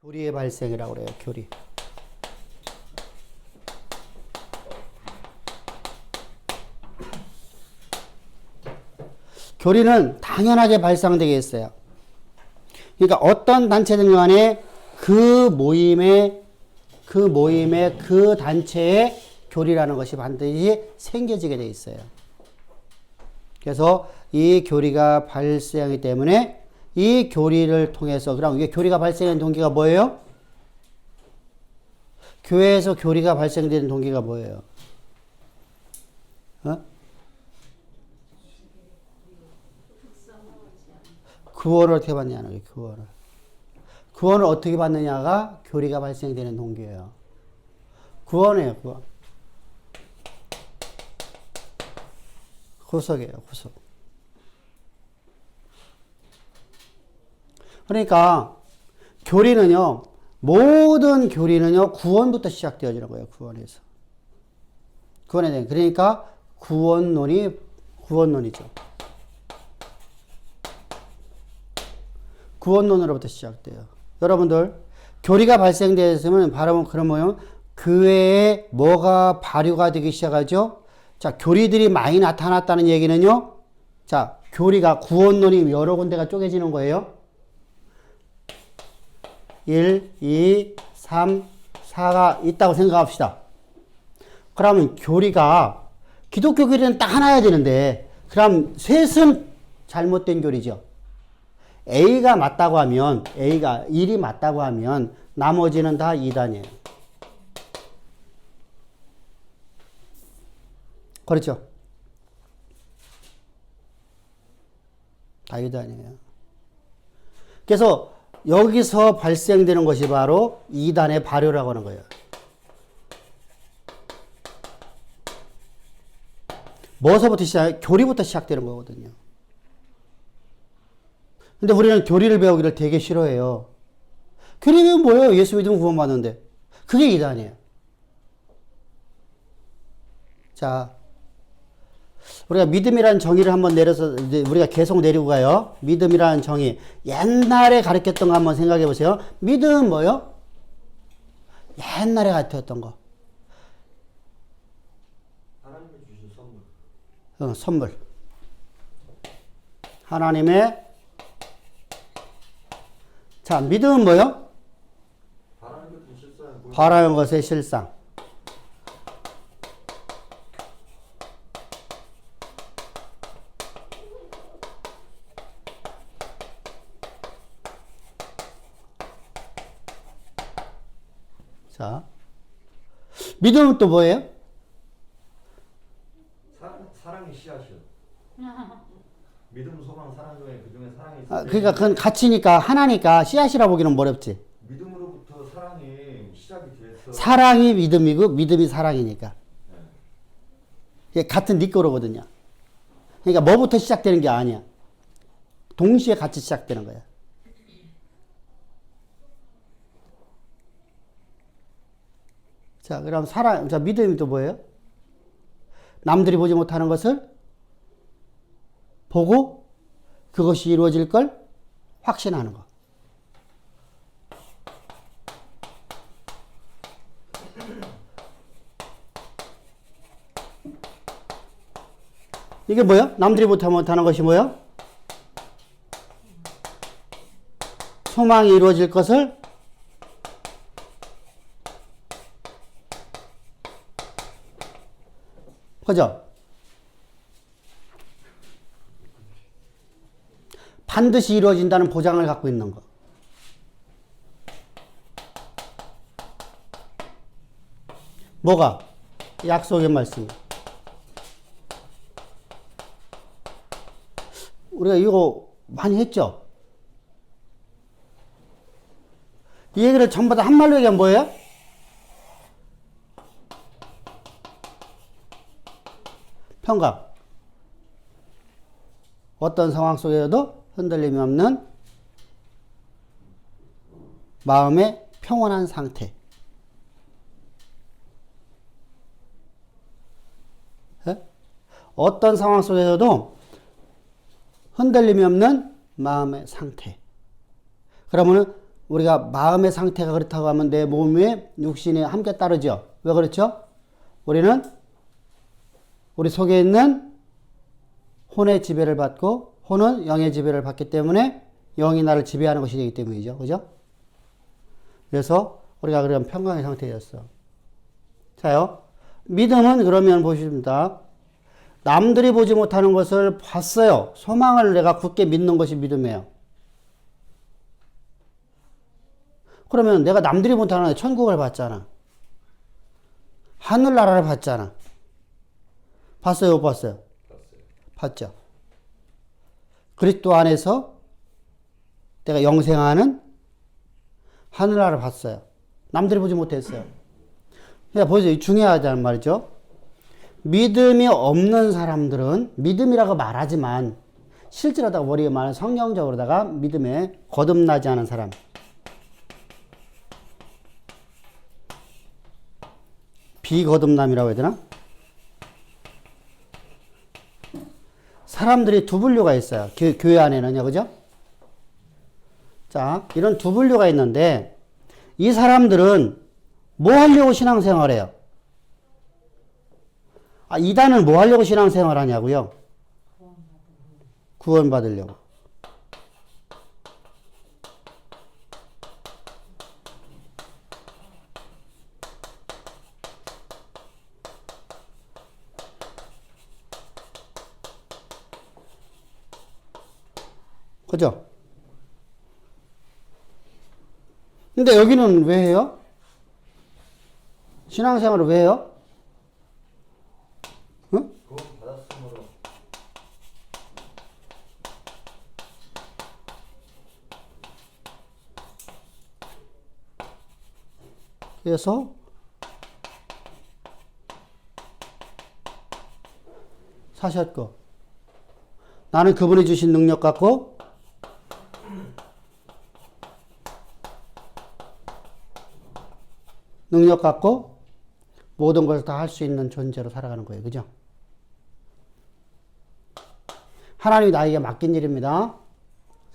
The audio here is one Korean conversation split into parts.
교리의 발생이라고 그래요. 교리. 교리는 당연하게 발생되게 있어요. 그러니까 어떤 단체든 간에 그 단체의 교리라는 것이 반드시 생겨지게 돼 있어요. 그래서 이 교리가 발생하기 때문에 이 교리를 통해서, 그럼 이게 교리가 발생하는 동기가 뭐예요? 교회에서 교리가 발생되는 동기가 뭐예요? 구원을 어떻게 받느냐는 거예요. 구원을. 구원을 어떻게 받느냐가 교리가 발생되는 동기예요. 구원이에요. 구원. 구속이에요. 구속. 그러니까 교리는요, 모든 교리는요, 구원부터 시작되어지는 거예요. 구원에서. 구원에 대한. 그러니까 구원론이죠. 구원론으로부터 시작돼요. 여러분들, 교리가 발생되었으면 바로 그런 모양, 교회에 뭐가 발효가 되기 시작하죠? 자, 교리들이 많이 나타났다는 얘기는요, 자, 교리가, 구원론이 여러 군데가 쪼개지는 거예요. 1, 2, 3, 4가 있다고 생각합시다. 그러면 교리가, 기독교 교리는 딱 하나여야 되는데, 그럼 셋은 잘못된 교리죠. A가 맞다고 하면, A가 1이 맞다고 하면, 나머지는 다 2단이에요. 그렇죠? 다 2단이에요. 그래서 여기서 발생되는 것이 바로 2단의 발효라고 하는 거예요. 뭐서부터 교리부터 시작되는 거거든요. 근데 우리는 교리를 배우기를 되게 싫어해요. 교리 배우면 뭐예요? 예수 믿으면 구원받는데. 그게 2단이에요. 자, 우리가 믿음이라는 정의를 한번 내려서 우리가 계속 내리고 가요. 믿음이라는 정의. 옛날에 가르쳤던 거 한번 생각해 보세요. 믿음은 뭐요? 옛날에 가르쳤던 거. 하나님이 주신 선물. 선물. 하나님의. 자, 믿음은 뭐요? 바라는 것의 실상. 자, 믿음은 또 뭐예요? 사랑이 씨앗이요. 믿음, 소망, 사랑 중에 그중에 사랑이 있어요. 그러니까 그건 같이니까 하나니까 씨앗이라 보기는 어렵지. 믿음으로부터 사랑이 시작이 돼서 사랑이 믿음이고 믿음이 사랑이니까. 이게 같은 네 거로거든요. 그러니까 뭐부터 시작되는 게 아니야. 동시에 같이 시작되는 거야. 자, 그럼 자, 믿음이 또 뭐예요? 남들이 보지 못하는 것을 보고 그것이 이루어질 걸 확신하는 거. 이게 뭐야? 남들이 보지 못하는 것이 뭐야? 소망이 이루어질 것을 그죠? 반드시 이루어진다는 보장을 갖고 있는 거. 뭐가? 약속의 말씀. 우리가 이거 많이 했죠? 이 얘기를 전부 다 한말로 얘기하면 뭐예요? 평강. 어떤 상황 속에서도 흔들림이 없는 마음의 평온한 상태. 어떤 상황 속에서도 흔들림이 없는 마음의 상태. 그러면은 우리가 마음의 상태가 그렇다고 하면 내 몸에 육신이 함께 따르죠. 왜 그렇죠? 우리는 우리 속에 있는 혼의 지배를 받고 혼은 영의 지배를 받기 때문에 영이 나를 지배하는 것이 되기 때문이죠. 그죠? 그래서 우리가 그런 평강의 상태였어. 자요. 믿음은 그러면 보십니다. 남들이 보지 못하는 것을 봤어요. 소망을 내가 굳게 믿는 것이 믿음이에요. 그러면 내가 남들이 못하는 천국을 봤잖아. 하늘나라를 봤잖아. 봤어요, 못 봤어요? 봤죠. 그리스도 안에서 내가 영생하는 하늘나라를 봤어요. 남들이 보지 못했어요. 그러니까 보세요. 중요하다는 말이죠. 믿음이 없는 사람들은 믿음이라고 말하지만 실제로다가 머리에 많은 성경적으로다가 믿음에 거듭나지 않은 사람. 비거듭남이라고 해야 되나? 사람들이 두 분류가 있어요. 교회 안에는요, 그죠? 자, 이런 두 분류가 있는데, 이 사람들은 뭐 하려고 신앙생활 해요? 이단은 뭐 하려고 신앙생활 하냐고요? 구원받으려고. 그죠? 근데 여기는 왜 해요? 신앙생활을 왜 해요? 응? 구원 받았으므로. 그래서 사셨고 나는 그분이 주신 능력 갖고 모든 것을 다 할 수 있는 존재로 살아가는 거예요. 그죠? 하나님이 나에게 맡긴 일입니다.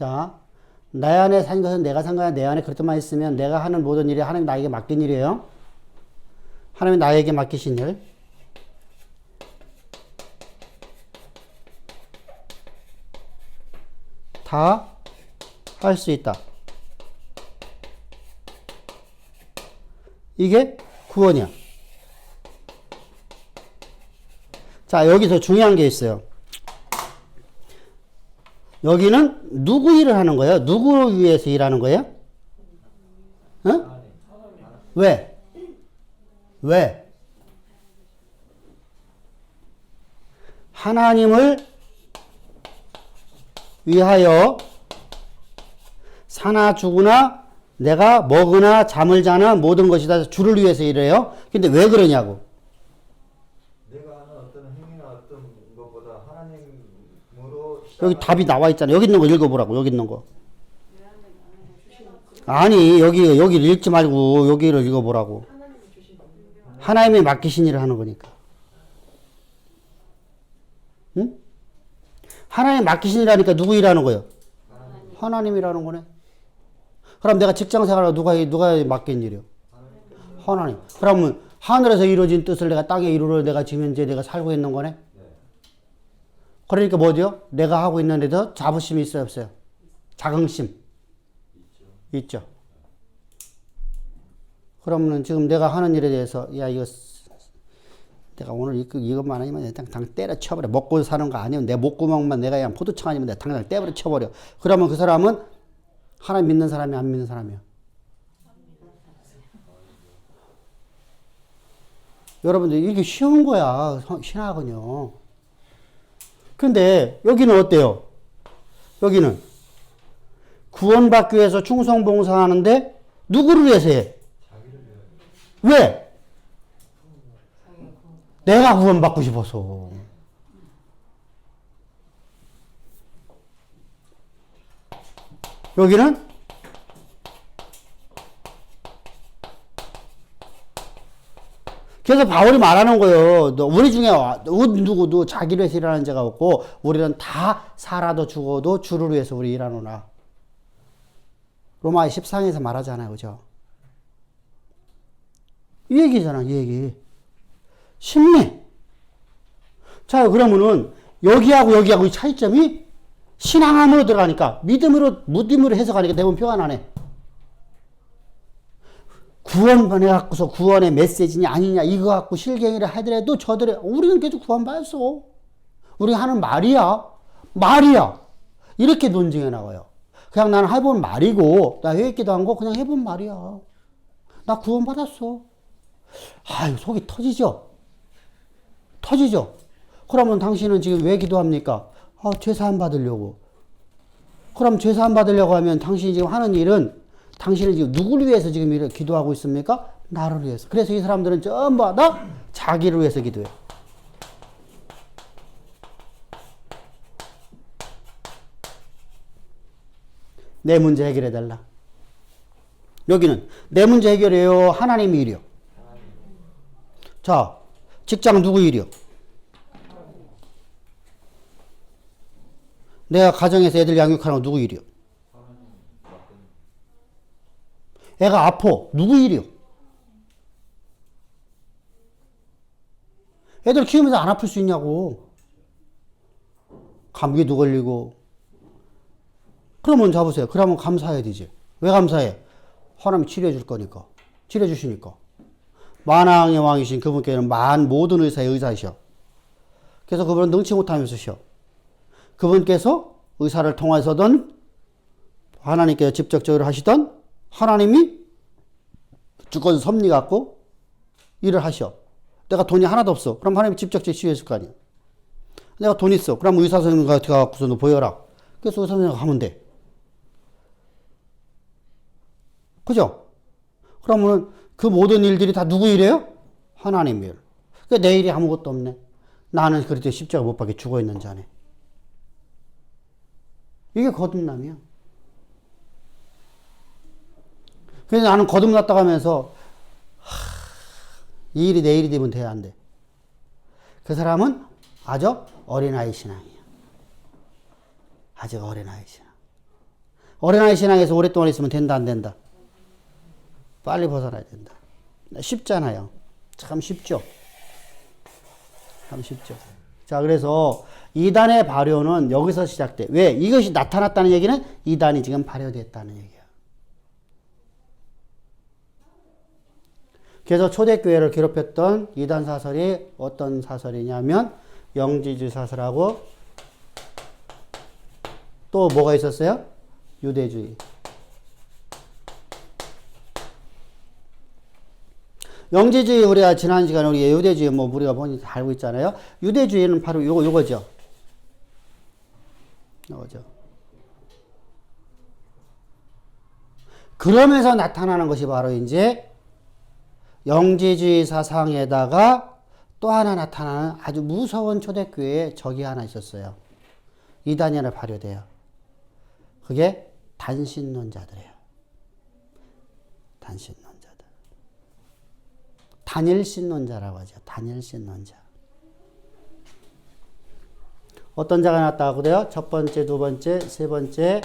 자, 내 안에 산 것은 내가 산 거야. 내 안에 그렇게만 있으면 내가 하는 모든 일이 하나님이 나에게 맡긴 일이에요. 하나님이 나에게 맡기신 일. 다 할 수 있다. 이게 구원이야. 자, 여기서 중요한 게 있어요. 여기는 누구 일을 하는 거예요? 누구를 위해서 일하는 거예요? 응? 왜? 왜? 하나님을 위하여 사나 죽으나 내가 먹으나 잠을 자나 모든 것이 다 주를 위해서 일해요. 근데 왜 그러냐고. 내가 하는 어떤 행위나 어떤 것보다 하나님으로 여기 답이 나와 있잖아. 여기 있는 거 읽어보라고. 여기 있는 거. 아니 여기를 읽지 말고 여기를 읽어보라고. 하나님이 맡기신 일을 하는 거니까. 응? 하나님 맡기신 일하니까 누구 일하는 거예요? 하나님이라는 거네. 그럼 내가 직장 생활하고 누가 맡긴 일이요? 하나님. 그러면 하늘에서 이루어진 뜻을 내가 땅에 이루려 내가 지금 현재 내가 살고 있는 거네. 그러니까 뭐죠? 내가 하고 있는 데서 자부심이 있어요, 없어요? 자긍심. 있죠. 그러면 지금 내가 하는 일에 대해서 야 이거 내가 오늘 이것만 아니면 당장 때려쳐버려. 먹고 사는 거 아니면 내 목구멍만 내가 그냥 포도청 아니면 내가 당장 때려쳐버려. 그러면 그 사람은 하나님 믿는 사람이 안 믿는 사람이야. 여러분들 이게 쉬운 거야. 신학은요. 근데 여기는 어때요? 여기는 구원받기 위해서 충성봉사하는데 누구를 위해서 해? 왜? 내가 구원받고 싶어서. 여기는 그래서 바울이 말하는 거예요. 우리 중에 누구도 자기를 위해서 일하는 자가 없고 우리는 다 살아도 죽어도 주를 위해서 우리 일하노라. 로마 14장에서 말하잖아요. 그죠? 이 얘기잖아, 이 얘기. 쉽네. 자, 그러면은 여기하고 여기하고 이 차이점이 신앙함으로 들어가니까 믿음으로 해석하니까 대부분 표가 나네. 구원받아갖고서 구원의 메시지냐 아니냐 이거 갖고 실갱이를 하더라도 저들의 우리는 계속 구원받았어. 우리가 하는 말이야. 이렇게 논증해 나와요. 그냥 나는 해본 말이고 나 회개기도 한 거 그냥 해본 말이야. 나 구원받았어. 아유 속이 터지죠. 그러면 당신은 지금 왜 기도합니까? 죄사함 받으려고. 그럼 죄사함 받으려고 하면 당신이 지금 하는 일은 당신은 지금 누구를 위해서 지금 이렇게 기도하고 있습니까? 나를 위해서. 그래서 이 사람들은 전부 다 자기를 위해서 기도해. 내 문제 해결해달라. 여기는 내 문제 해결해요. 하나님 일이요. 자, 직장 누구 일이요? 내가 가정에서 애들 양육하는 거 누구 일이요? 애가 아파. 누구 일이요? 애들 키우면서 안 아플 수 있냐고. 감기도 걸리고. 그러면 잡으세요. 그러면 감사해야 되지. 왜 감사해? 하나님이 치료해 줄 거니까. 치료해 주시니까. 만왕의 왕이신 그분께는 모든 의사의 의사이셔. 그래서 그분은 능치 못하면서 쉬어. 그분께서 의사를 통해서든 하나님께서 직접적으로 하시던 하나님이 주권 섭리 갖고 일을 하셔. 내가 돈이 하나도 없어. 그럼 하나님이 직접적으로 치유했을 거 아니야. 내가 돈 있어. 그럼 의사 선생님 같은 거 갖고서 너 보여라. 그래서 의사 선생님 하면 돼. 그죠? 그러면 그 모든 일들이 다 누구 일이에요? 하나님 일. 그러니까 내 일이 아무것도 없네. 나는 그래도 십자가 못 박혀 죽어 있는 자네. 이게 거듭남이야. 그래서 나는 거듭났다고 하면서 이 일이 내 일이 되면 돼야 안 돼. 그 사람은 아주 어린아이 신앙이야. 아직 어린아이 신앙. 어린아이 신앙에서 오랫동안 있으면 된다 안 된다? 빨리 벗어나야 된다. 쉽잖아요. 참 쉽죠. 참 쉽죠. 자, 그래서 이단의 발효는 여기서 시작돼. 왜? 이것이 나타났다는 얘기는 이단이 지금 발효됐다는 얘기야. 그래서 초대교회를 괴롭혔던 이단 사설이 어떤 사설이냐면 영지주의 사설하고 또 뭐가 있었어요? 유대주의. 영지주의 우리가 지난 시간에 우리 유대주의 뭐 우리가 보니 알고 있잖아요. 유대주의는 바로 요거죠. 요거죠. 그러면서 나타나는 것이 바로 이제 영지주의 사상에다가 또 하나 나타나는 아주 무서운 초대교회의 적이 하나 있었어요. 이단이 하나 발효돼요. 그게 단신론자들이에요. 단신론자들. 단일신론자라고 하죠. 단일신론자. 어떤 자가 나왔다고 그래요? 첫 번째, 두 번째, 세 번째.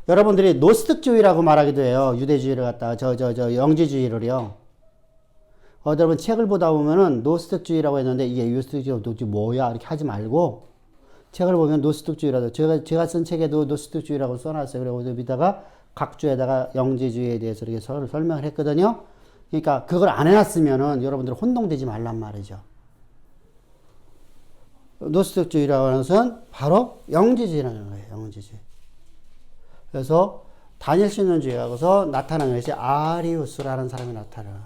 여러분들이 노스틱주의라고 말하기도 해요. 유대주의를 갖다가 영지주의를요. 여러분 책을 보다 보면은 노스틱주의라고 했는데 이게 노스틱주의가 뭐야 이렇게 하지 말고 책을 보면 노스틱주의라도 제가 쓴 책에도 노스틱주의라고 써놨어요. 그리고 여기다가 각 주에다가 영지주의에 대해서 이렇게 설명을 했거든요. 그러니까 그걸 안 해놨으면은 여러분들 혼동되지 말란 말이죠. 노스틱주의라고 하는 것은 바로 영지주의라는 거예요. 영지주의. 그래서 단일신론주의하고서 나타나는 것이 아리우스라는 사람이 나타나요.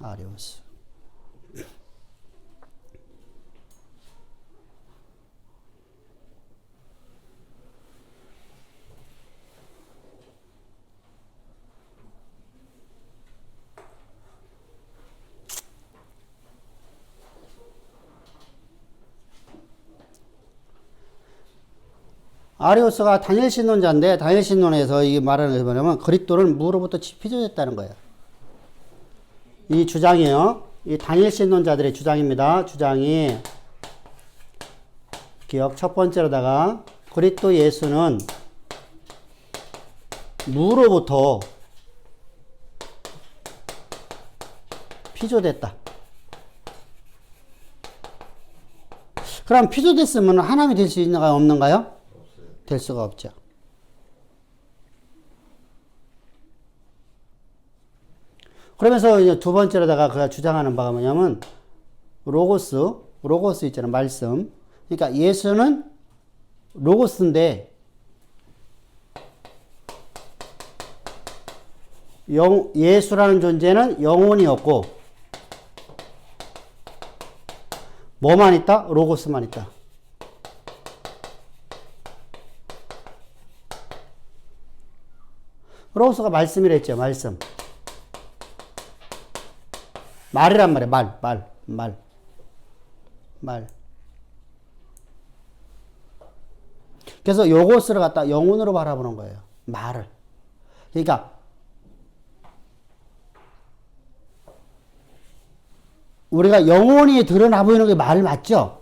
아리우스. 아리우스가 단일신론자인데 단일신론에서 이 말하는 것이 뭐냐면 그리스도는 무로부터 피조됐다는 거예요. 이 주장이요. 이 단일신론자들의 주장입니다. 주장이 기억 첫 번째로다가 그리스도 예수는 무로부터 피조됐다. 그럼 피조됐으면 하나님이 될 수 있는가요? 없는가요? 없어요. 될 수가 없죠. 그러면서 이제 두 번째로다가 그가 주장하는 바가 뭐냐면 로고스 있잖아요. 말씀. 그러니까 예수는 로고스인데 예수라는 존재는 영혼이 없고 뭐만 있다? 로고스만 있다. 로고스가 말씀이라 했죠. 말씀. 말이란 말이야. 말. 그래서 요고스를 갖다 영혼으로 바라보는 거예요. 말을. 그러니까 우리가 영혼이 드러나 보이는 게 말 맞죠?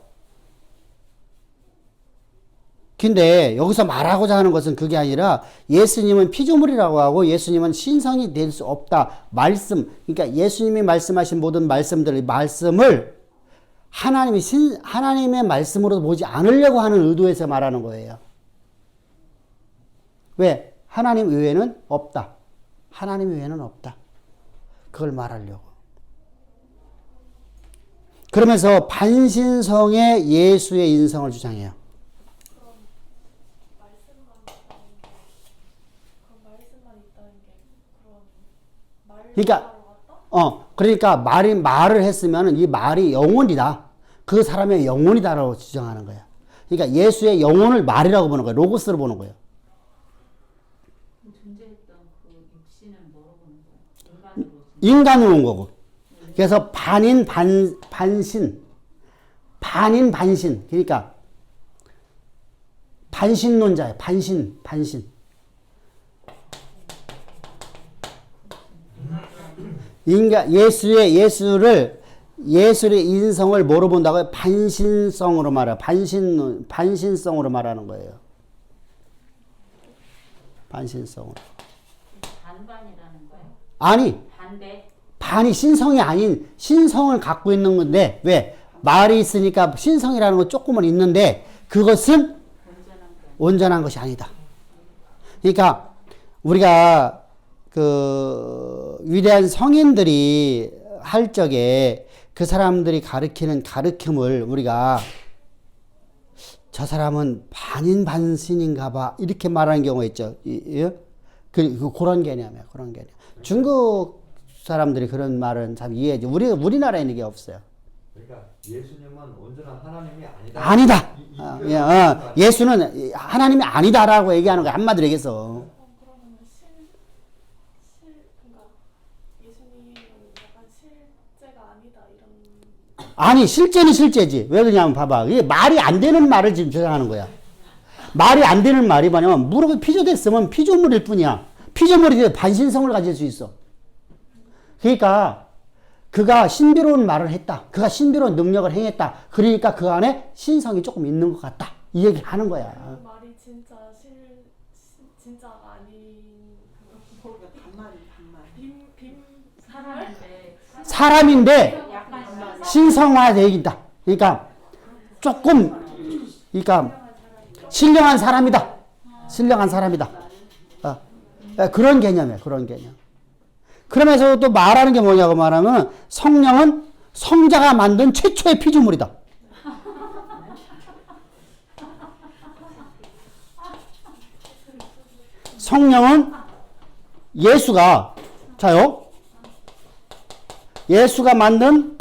근데 여기서 말하고자 하는 것은 그게 아니라 예수님은 피조물이라고 하고 예수님은 신성이 될 수 없다. 말씀. 그러니까 예수님이 말씀하신 모든 말씀들, 말씀을 하나님의 말씀으로 보지 않으려고 하는 의도에서 말하는 거예요. 왜? 하나님 외에는 없다. 하나님 외에는 없다. 그걸 말하려고. 그러면서 반신성의 예수의 인성을 주장해요. 그러니까 말을 했으면 이 말이 영혼이다. 그 사람의 영혼이다라고 주장하는 거야. 그러니까 예수의 영혼을 말이라고 보는 거야. 로고스로 보는 거예요. 존재했던 그 육신은 뭐로 보는 거예요? 인간으로 온 거고. 그래서 반신. 그러니까 반신론자예요. 반신. 예수의 인성을 뭐로 본다고요? 반신성으로 말해요. 반신성으로 말하는 거예요. 반신성으로. 반반이라는 거예요? 아니. 반대? 반이 신성이 아닌 신성을 갖고 있는 건데, 왜? 말이 있으니까 신성이라는 건 조금은 있는데, 그것은 온전한 것이 아니다. 그러니까, 우리가 그 위대한 성인들이 할 적에 그 사람들이 가르치는 가르침을 우리가 저 사람은 반신인가 봐. 이렇게 말하는 경우가 있죠. 그런 개념이야. 그런 개념. 중국 사람들이 그런 말은 참 이해하지. 우리나라에는 이게 없어요. 그러니까 예수님은 온전한 하나님이 아니다. 예수는 하나님이 아니다라고 얘기하는 거야. 한마디로 얘기해서. 그러면 그러니까 예수님은 약간 실제가 아니다 이런. 아니, 실제는 실제지. 왜 그러냐면 봐봐. 이게 말이 안 되는 말을 지금 주장하는 거야. 말이 안 되는 말이 뭐냐면 무릎이 피조됐으면 피조물일 뿐이야. 피조물이 반신성을 가질 수 있어. 그러니까 그가 신비로운 말을 했다. 그가 신비로운 능력을 행했다. 그러니까 그 안에 신성이 조금 있는 것 같다. 이 얘기를 하는 거야. 그 말이 진짜가 아닌 반말. 사람인데 신성화되어 있다. 그러니까 조금 신령한 사람이다. 그런 개념이야. 그런 개념. 그러면서 또 말하는 게 뭐냐고 말하면 성령은 성자가 만든 최초의 피조물이다. 성령은 예수가 만든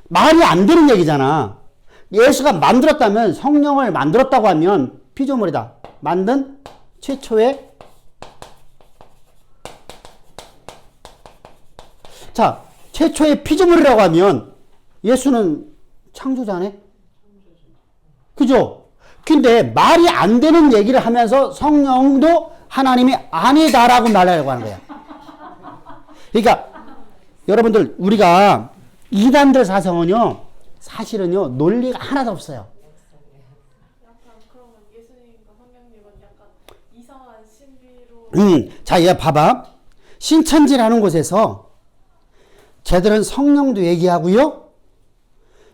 말이 안 되는 얘기잖아. 예수가 만들었다면 성령을 만들었다고 하면 피조물이다. 만든 최초의 최초의 피조물이라고 하면 예수는 창조자네? 그죠? 근데 말이 안 되는 얘기를 하면서 성령도 하나님이 아니다라고 말하려고 하는 거야. 그러니까 여러분들 우리가 이단들 사상은요 사실은요 논리가 하나도 없어요. 자, 얘 봐봐. 신천지라는 곳에서 쟤들은 성령도 얘기하고요,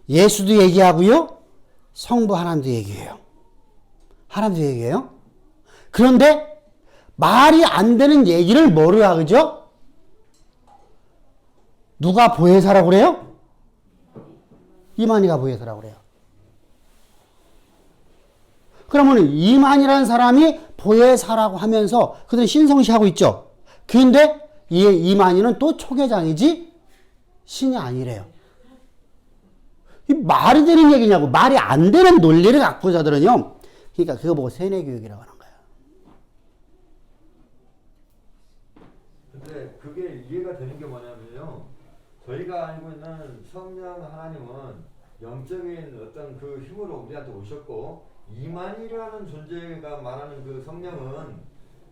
예수도 얘기하고요, 성부 하나님도 얘기해요. 하나님도 얘기해요. 그런데 말이 안 되는 얘기를 뭐로 하죠? 누가 보혜사라고 그래요? 이만희가 보혜사라고 그래요. 그러면 이만희라는 사람이 보혜사라고 하면서 그들은 신성시하고 있죠. 그런데 이 이만희는 또 초계장이지 신이 아니래요. 이 말이 되는 얘기냐고. 말이 안 되는 논리를 갖고 자들은요. 그러니까 그거 보고 세뇌교육이라고 하는 거예요. 근데 그게 이해가 되는 게 뭐냐면요. 저희가 알고 있는 성령 하나님은 영적인 어떤 그 힘으로 우리한테 오셨고, 이만희라는 존재가 말하는 그 성령은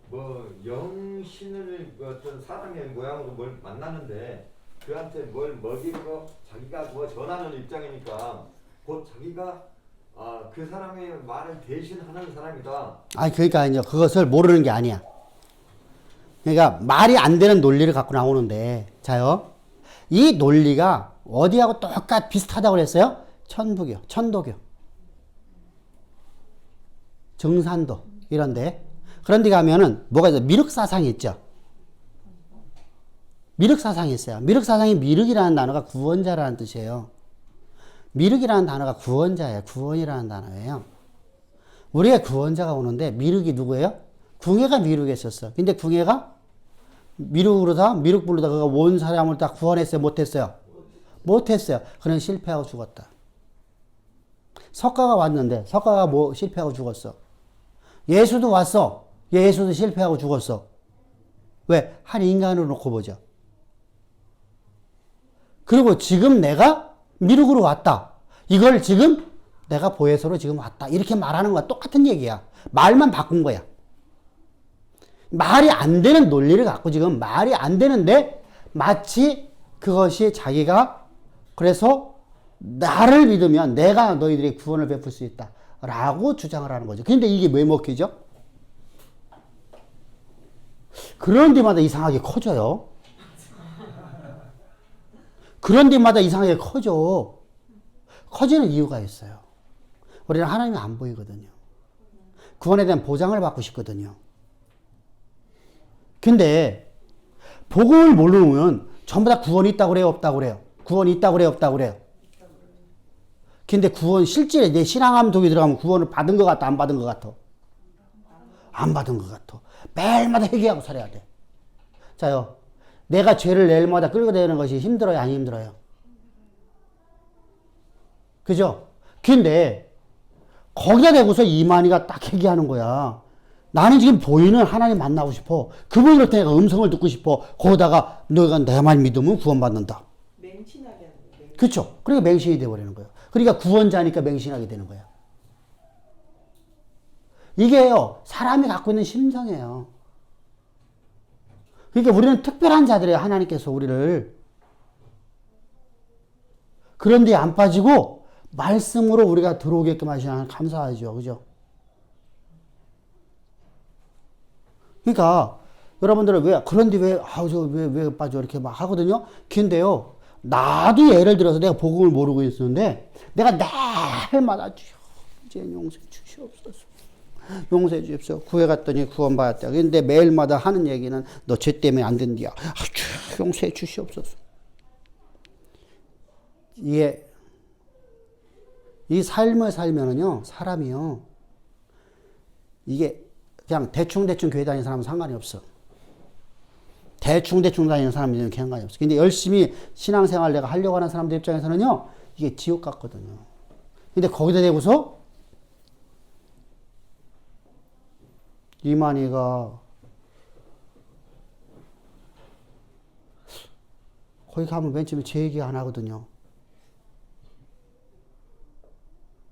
뭐 영신을 어떤 사람의 모양으로 뭘 만나는데 그한테 뭘 먹이고 자기가 뭐 전하는 입장이니까 곧 자기가 그 사람의 말을 대신하는 사람이다. 아니, 그러니까 이제 그것을 모르는 게 아니야. 그러니까 말이 안 되는 논리를 갖고 나오는데, 자요. 이 논리가 어디하고 똑같 비슷하다고 그랬어요? 천부교, 천도교, 정산도 이런데. 그런 데 가면은 뭐가 있어요? 미륵사상이 있죠. 미륵사상이 있어요. 미륵사상이 미륵이라는 단어가 구원자라는 뜻이에요. 미륵이라는 단어가 구원자예요. 구원이라는 단어예요. 우리의 구원자가 오는데 미륵이 누구예요? 궁예가 미륵에 있었어. 근데 궁예가 미륵으로다, 미륵 부르다 그가 온 사람을 다 구원했어요? 못했어요? 못했어요. 그는 실패하고 죽었다. 석가가 왔는데 석가가 뭐 실패하고 죽었어? 예수도 왔어. 예수도 실패하고 죽었어. 왜? 한 인간으로 놓고 보죠. 그리고 지금 내가 미륵으로 왔다. 이걸 지금 내가 보혜사로 지금 왔다. 이렇게 말하는 거야. 똑같은 얘기야. 말만 바꾼 거야. 말이 안 되는 논리를 갖고 지금 말이 안 되는데 마치 그것이 자기가 그래서 나를 믿으면 내가 너희들의 구원을 베풀 수 있다. 라고 주장을 하는 거죠. 근데 이게 왜 먹히죠? 그런 데마다 이상하게 커져요. 그런 데마다 이상하게 커져. 커지는 이유가 있어요. 우리는 하나님이 안 보이거든요. 구원에 대한 보장을 받고 싶거든요. 근데 복음을 모르면 전부 다 구원이 있다고 그래요? 없다고 그래요? 구원이 있다고 그래요? 없다고 그래요? 근데 구원 실제 내 신앙함 독이 들어가면 구원을 받은 것 같아? 안 받은 것 같아? 안 받은 것 같아. 매일마다 회개하고 살아야 돼. 자요. 내가 죄를 매일마다 끌고 다니는 것이 힘들어요? 안 힘들어요? 그죠? 근데 거기다 대고서 이만희가 딱 얘기하는 거야. 나는 지금 보이는 하나님 만나고 싶어. 그분으로부터 내가 음성을 듣고 싶어. 거기다가 너가 내 말 믿으면 구원받는다. 맹신하게 하는 거예요. 그렇죠. 그러니까 맹신이 되어버리는 거예요. 그러니까 구원자니까 맹신하게 되는 거야. 이게요. 사람이 갖고 있는 심성이에요. 그러니까 우리는 특별한 자들이에요. 하나님께서 우리를. 그런데 안 빠지고 말씀으로 우리가 들어오게끔 하시는 하나님 감사하죠. 그죠? 그러니까 여러분들은 왜 그런데 왜 빠져 이렇게 막 하거든요. 근데요. 나도 예를 들어서 내가 복음을 모르고 있었는데 내가 날마다 주여 이제 용서해 주시옵소서. 용서해 주십시오. 구해 갔더니 구원받았다. 근데 매일마다 하는 얘기는 너 죄 때문에 안 된디야. 용서해 주시옵소서. 이게 이 삶을 살면은요 사람이요 이게 그냥 대충 교회 다니는 사람은 상관이 없어. 대충 다니는 사람들은 상관이 없어. 근데 열심히 신앙생활 내가 하려고 하는 사람들 입장에서는요 이게 지옥 같거든요. 근데 거기다 대고서 이만희가 거기 가면 맨 처음에 죄 얘기 안 하거든요.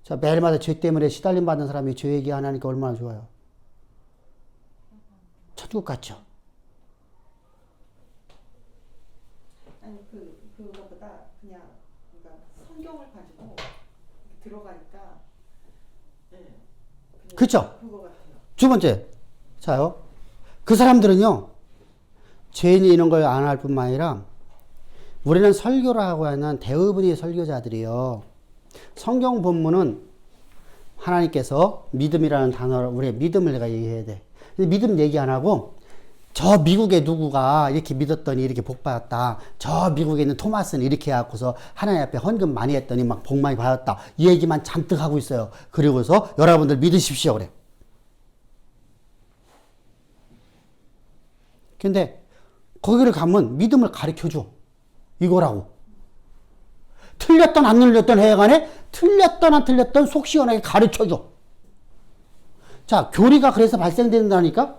자, 매일마다 죄 때문에 시달림 받는 사람이 죄 얘기 안 하니까 얼마나 좋아요. 천국 같죠. 아니 그거보다 그냥 그러니까 성경을 가지고 들어가니까 네. 그쵸? 그거 같아요. 두 번째. 자요. 그 사람들은요, 죄인이 이런 걸 안 할 뿐만 아니라 우리는 설교를 하고 하는 대부분의 설교자들이요. 성경 본문은 하나님께서 믿음이라는 단어를, 우리의 믿음을 내가 얘기해야 돼. 근데 믿음 얘기 안 하고 저 미국의 누구가 이렇게 믿었더니 이렇게 복 받았다. 저 미국에 있는 토마스는 이렇게 해갖고서 하나님 앞에 헌금 많이 했더니 막 복 많이 받았다. 이 얘기만 잔뜩 하고 있어요. 그리고서 여러분들 믿으십시오. 그래. 근데 거기를 가면 믿음을 가르쳐줘. 이거라고. 틀렸던 안 틀렸던 해간에 틀렸던 안 틀렸던 속 시원하게 가르쳐줘. 자, 교리가 그래서 발생된다니까?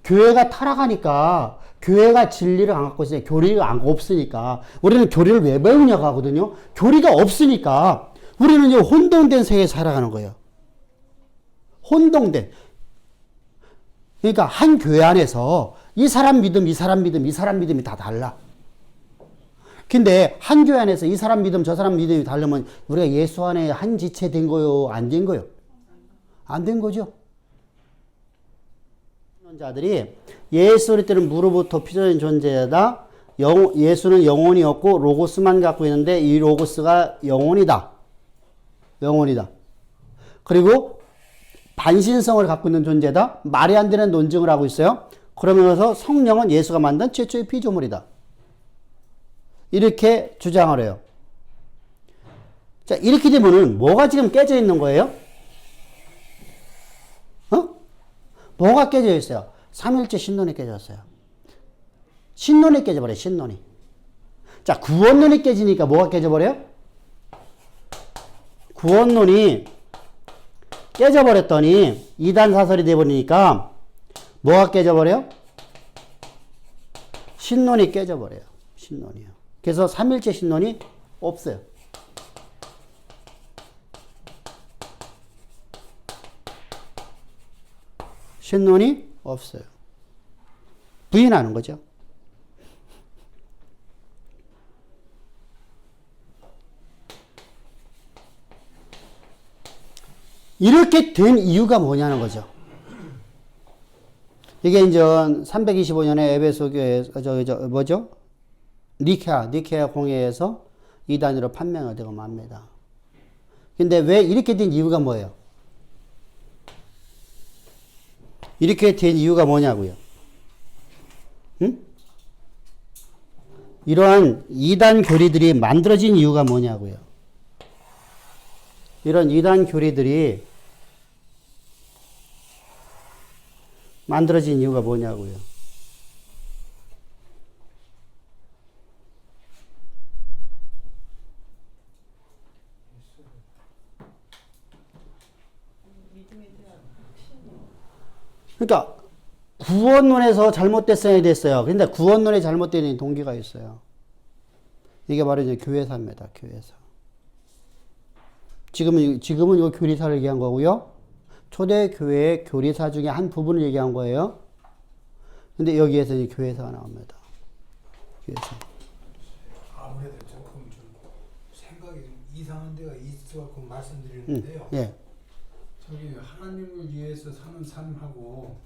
교회가 타락하니까, 교회가 진리를 안 갖고 있으니까, 교리가 없으니까, 우리는 교리를 왜 배우냐고 하거든요. 교리가 없으니까, 우리는 이제 혼동된 세계에 살아가는 거예요. 혼동된. 그러니까 한 교회 안에서 이 사람 믿음, 이 사람 믿음, 이 사람 믿음이 다 달라. 근데 한 교회 안에서 이 사람 믿음, 저 사람 믿음이 다르면 우리가 예수 안에 한 지체 된 거요? 안 된 거요? 안 된 거죠. 자들이 예수를 때는 무로부터 피조된 존재다. 예수는 영혼이 없고 로고스만 갖고 있는데 이 로고스가 영혼이다. 영혼이다. 그리고 반신성을 갖고 있는 존재다. 말이 안 되는 논증을 하고 있어요. 그러면서 성령은 예수가 만든 최초의 피조물이다. 이렇게 주장을 해요. 자, 이렇게 되면은 뭐가 지금 깨져 있는 거예요? 뭐가 깨져 있어요? 삼일째 신론이 깨졌어요. 신론이 깨져버려요. 신론이. 자, 구원론이 깨지니까 뭐가 깨져버려요? 구원론이 깨져버렸더니 이단 사설이 돼버리니까 뭐가 깨져버려요? 신론이 깨져버려요. 신론이요. 그래서 삼일째 신론이 없어요. 신론이 없어요. 부인하는 거죠. 이렇게 된 이유가 뭐냐는 거죠. 이게 이제 325년에 에베소 교회에서 니케아 공회에서 이단으로 판명이 되고 맙니다. 근데 왜 이렇게 된 이유가 뭐예요? 이렇게 된 이유가 뭐냐고요? 응? 이러한 이단 교리들이 만들어진 이유가 뭐냐고요? 이런 이단 교리들이 만들어진 이유가 뭐냐고요? 그러니까 구원론에서 잘못됐어야 됐어요. 근데 구원론에 잘못된 동기가 있어요. 이게 바로 이제 교회사입니다. 교회사. 지금은 이거 교리사를 얘기한 거고요. 초대 교회의 교리사 중에 한 부분을 얘기한 거예요. 근데 여기에서 이제 교회사가 나옵니다. 교회사. 아무래도 조금 좀 생각이 좀 이상한 데가 있어서 말씀드리는데요. 예. 저기 하나님을 위해서 사는 삶하고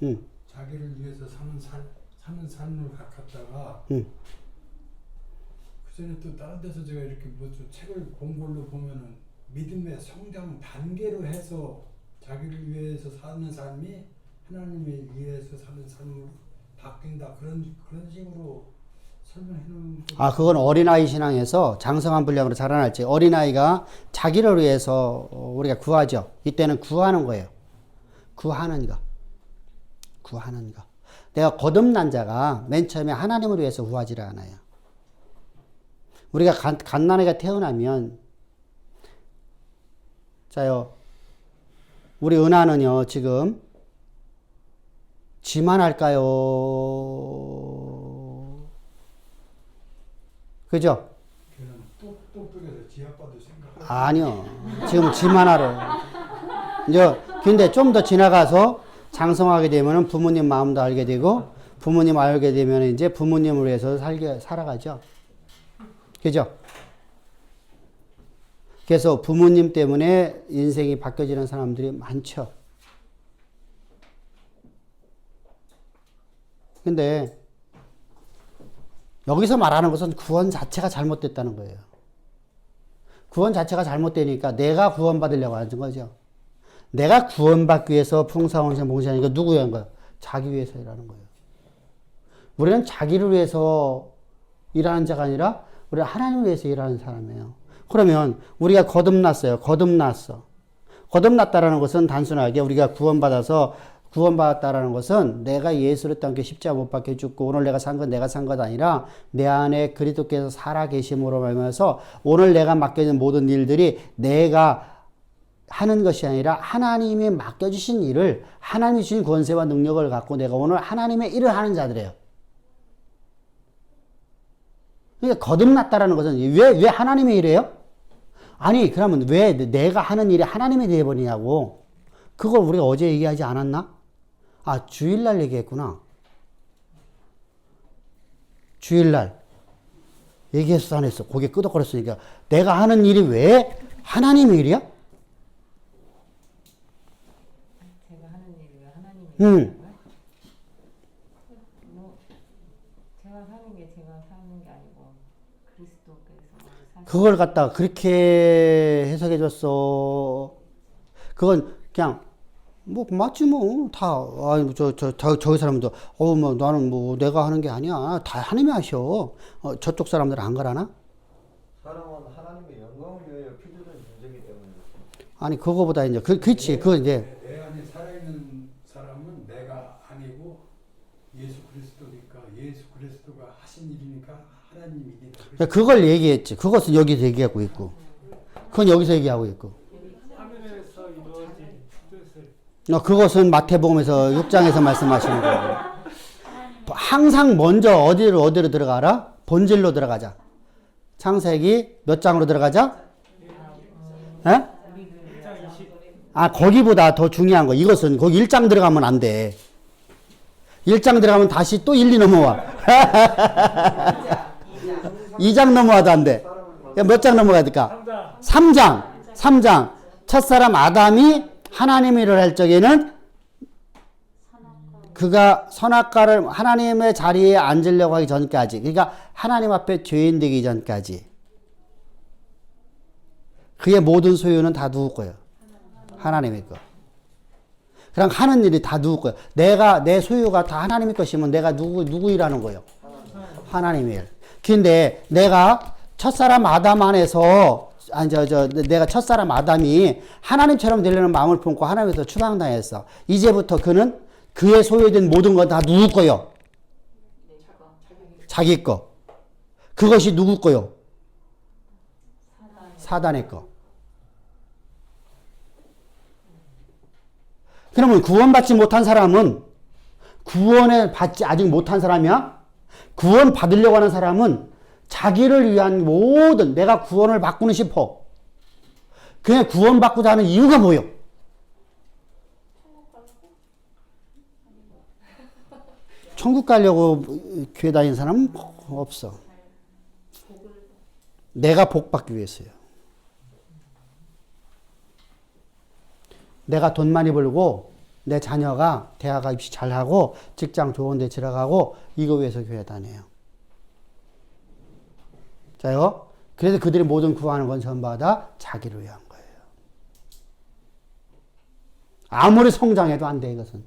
자기를 위해서 사는 삶을 갖다가 그 전에 또 다른 데서 제가 이렇게 뭐좀 책을 본 걸로 보면은 믿음의 성장 단계로 해서 자기를 위해서 사는 삶이 하나님을 위해서 사는 삶으로 바뀐다 그런 식으로 설명해 놓은. 아, 그건 어린아이 신앙에서 장성한 분량으로 자라날지 어린아이가 자기를 위해서 우리가 구하죠. 이때는 구하는 거예요. 구하는 거. 내가 거듭난 자가 맨 처음에 하나님을 위해서 구하지를 않아요. 우리가 갓난아이가 태어나면 자요. 우리 은하는요, 지금 지만 할까요? 그죠? 걔는 똑똑해서 지 아빠도 생각. 아니요. 지금 지만 하러. 이제 근데 좀 더 지나가서 장성하게 되면은 부모님 마음도 알게 되고 부모님 알게 되면 이제 부모님을 위해서 살아가죠. 그죠? 그래서 부모님 때문에 인생이 바뀌어지는 사람들이 많죠. 근데 여기서 말하는 것은 구원 자체가 잘못됐다는 거예요. 구원 자체가 잘못되니까 내가 구원받으려고 하는 거죠. 내가 구원받기 위해서 풍성원생 봉사하니까 누구 위한 거예요? 자기 위해서 일하는 거예요. 우리는 자기를 위해서 일하는 자가 아니라 우리는 하나님을 위해서 일하는 사람이에요. 그러면 우리가 거듭났어요. 거듭났어. 거듭났다라는 것은 단순하게 우리가 구원받았다라는 것은 내가 예수를 땅에 십자가 못 박혀 죽고 오늘 내가 산 건 내가 산 것 아니라 내 안에 그리스도께서 살아 계심으로 말미암아서 오늘 내가 맡겨진 모든 일들이 내가 하는 것이 아니라 하나님이 맡겨주신 일을 하나님이 주신 권세와 능력을 갖고 내가 오늘 하나님의 일을 하는 자들이에요. 그러니까 거듭났다라는 것은 왜 하나님의 일이에요? 아니 그러면 왜 내가 하는 일이 하나님의 일이 되어버리냐고. 그걸 우리가 어제 얘기하지 않았나? 아 주일날 얘기했구나. 주일날 얘기했어 안 했어? 고개 끄덕거렸으니까 내가 하는 일이 왜 하나님의 일이야? 제가 하는 일이 왜 하나님의 응. 일인가요? 뭐 제가 사는 게 제가 사는 게 아니고 그리스도께서 사는 그걸 갖다가 그렇게 해석해 줬어. 그건 그냥 뭐 맞지 뭐 다 아니 저기 사람도 뭐 나는 뭐 내가 하는 게 아니야. 다 하나님이 하셔. 저쪽 사람들은 안 그러나? 사람은 하나님의 영광을 위하여 피주는 존재이기 때문에 아니 그거보다 이제 그렇지. 그거 이제 내 안에 살아있는 사람은 내가 아니고 예수 그리스도니까 예수 그리스도가 하신 일이니까 하나님 일이다. 그걸 얘기했지. 그것은 여기서 얘기하고 있고. 그건 여기서 얘기하고 있고. 하늘에서 이루어진 뜻을 그것은 마태복음에서 6장에서 말씀하시는 거고. 항상 먼저 어디로 들어가라? 본질로 들어가자. 창세기 몇 장으로 들어가자? 에? 아, 거기보다 더 중요한 거. 이것은 거기 1장 들어가면 안 돼. 1장 들어가면 다시 또 1, 2 넘어와. 2장 넘어와도 안 돼. 몇 장 넘어가야 될까? 3장. 첫사람 아담이 하나님 일을 할 적에는 그가 선악과를 하나님의 자리에 앉으려고 하기 전까지, 그러니까 하나님 앞에 죄인 되기 전까지 그의 모든 소유는 다 누구 거예요? 하나님의 거. 그럼 하는 일이 다 누구 거예요? 내 소유가 다 하나님의 것이면 내가 누구 일하는 거예요? 하나님의 일. 근데 내가 첫사람 아담 안에서 내가 첫사람 아담이 하나님처럼 되려는 마음을 품고 하나님에서 추방당했어. 이제부터 그는 그의 소유된 모든 건 다 누구 거요? 자기 거. 그것이 누구 거요? 사단의 거. 그러면 구원받지 못한 사람은 구원을 받지 아직 못한 사람이야? 구원 받으려고 하는 사람은 자기를 위한 모든 내가 구원을 받고는 싶어. 그냥 구원받고자 하는 이유가 뭐요? 천국 가려고 교회 다니는 사람은 없어. 내가 복 받기 위해서요. 내가 돈 많이 벌고 내 자녀가 대학 입시 잘하고 직장 좋은 데 들어가고 이거 위해서 교회 다녀요. 자요. 그래서 그들이 모든 구하는 건 전부 다 자기를 위한 거예요. 아무리 성장해도 안 돼, 이것은.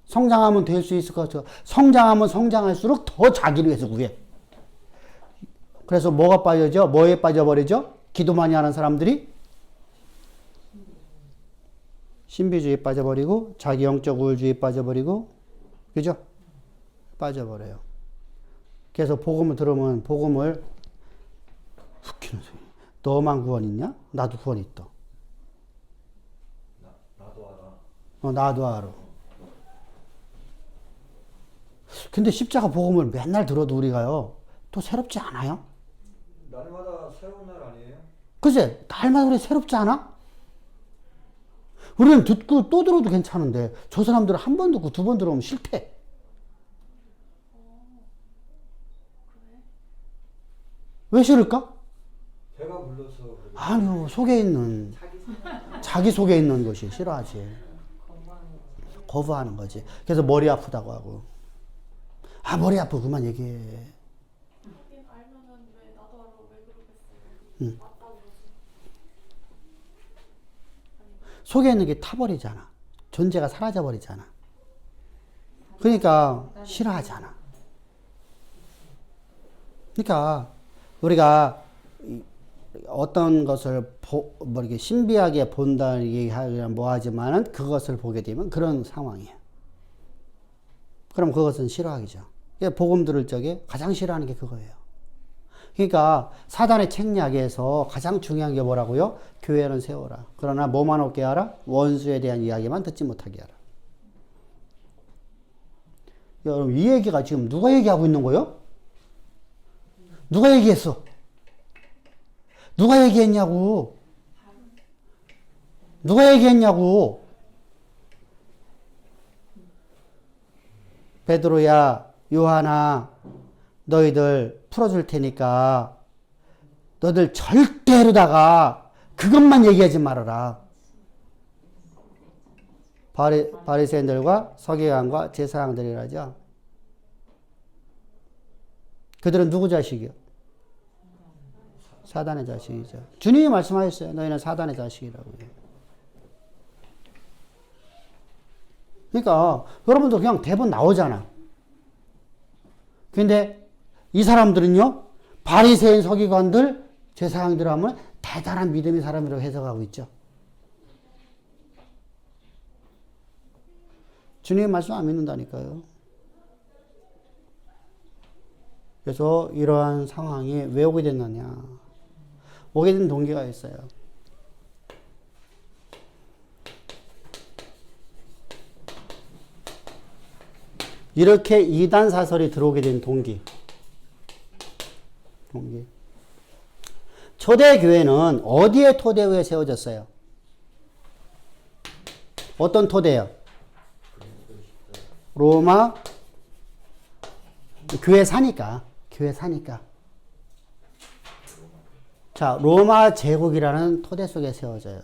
성장하면 될 수 있을 것 같아요. 성장하면 성장할수록 더 자기를 위해서 구해. 그래서 뭐가 빠져죠? 뭐에 빠져버리죠? 기도 많이 하는 사람들이 신비주의에 빠져버리고 자기 영적 우월주의에 빠져버리고 그죠? 빠져버려요. 그래서 복음을 들으면 복음을 웃기는 소리. 너만 구원 있냐? 나도 구원 있다. 나도 알아. 나도 알아. 근데 십자가 복음을 맨날 들어도 우리가요 또 새롭지 않아요? 날마다 새로운 날 아니에요? 그치? 날마다 우리 새롭지 않아? 우리는 듣고 또 들어도 괜찮은데 저 사람들은 한 번 듣고 두 번 들어오면 싫대. 왜 싫을까? 제가 불러서 그래요. 아니요, 속에 있는 자기 속에 있는 것이 싫어하지. 거부하는 거지. 그래서 머리 아프다고 하고. 아, 머리 아프고 그만 얘기해. 하긴 알면은 왜 나도 알아 왜 그러겠어요. 응. 맞다고 그러지. 속에 있는 게 타버리잖아. 존재가 사라져버리잖아. 그러니까 싫어하잖아. 그러니까 우리가 어떤 것을 뭐 이렇게 신비하게 본다 얘기하면 뭐하지만은 그것을 보게 되면 그런 상황이에요. 그럼 그것은 싫어하기죠. 복음 들을 적에 가장 싫어하는 게 그거예요. 그러니까 사단의 책략에서 가장 중요한 게 뭐라고요? 교회는 세워라. 그러나 뭐만 없게 하라? 원수에 대한 이야기만 듣지 못하게 하라. 여러분, 이 얘기가 지금 누가 얘기하고 있는 거예요? 누가 얘기했어? 누가 얘기했냐고. 누가 얘기했냐고. 베드로야, 요한아, 너희들 풀어줄 테니까 너희들 절대로다가 그것만 얘기하지 말아라. 바리새인들과 서기관과 제사장들이라죠. 그들은 누구 자식이요? 사단의 자식이죠. 주님이 말씀하셨어요. 너희는 사단의 자식이라고. 그러니까 여러분도 그냥 대본 나오잖아. 근데 이 사람들은요, 바리새인 서기관들, 제사장들 하면 대단한 믿음의 사람이라고 해석하고 있죠. 주님의 말씀 안 믿는다니까요. 그래서 이러한 상황이 왜 오게 됐느냐. 오게 된 동기가 있어요. 이렇게 이단 사설이 들어오게 된 동기. 초대교회는 어디에 토대 위에 세워졌어요? 어떤 토대요? 로마 교회 사니까. 자, 로마 제국이라는 토대 속에 세워져요.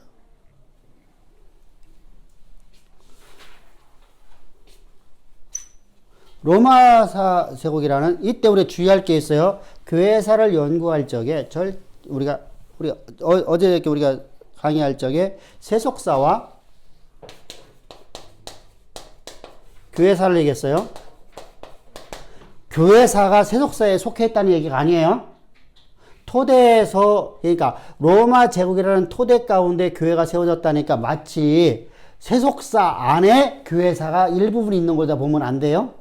로마 제국이라는, 이때 우리 주의할 게 있어요. 교회사를 연구할 적에 우리가 어제 우리가 강의할 적에 세속사와 교회사를 얘기했어요. 교회사가 세속사에 속해 있다는 얘기가 아니에요. 토대에서, 그러니까 로마 제국이라는 토대 가운데 교회가 세워졌다니까 마치 세속사 안에 교회사가 일부분 있는 거다 보면 안 돼요.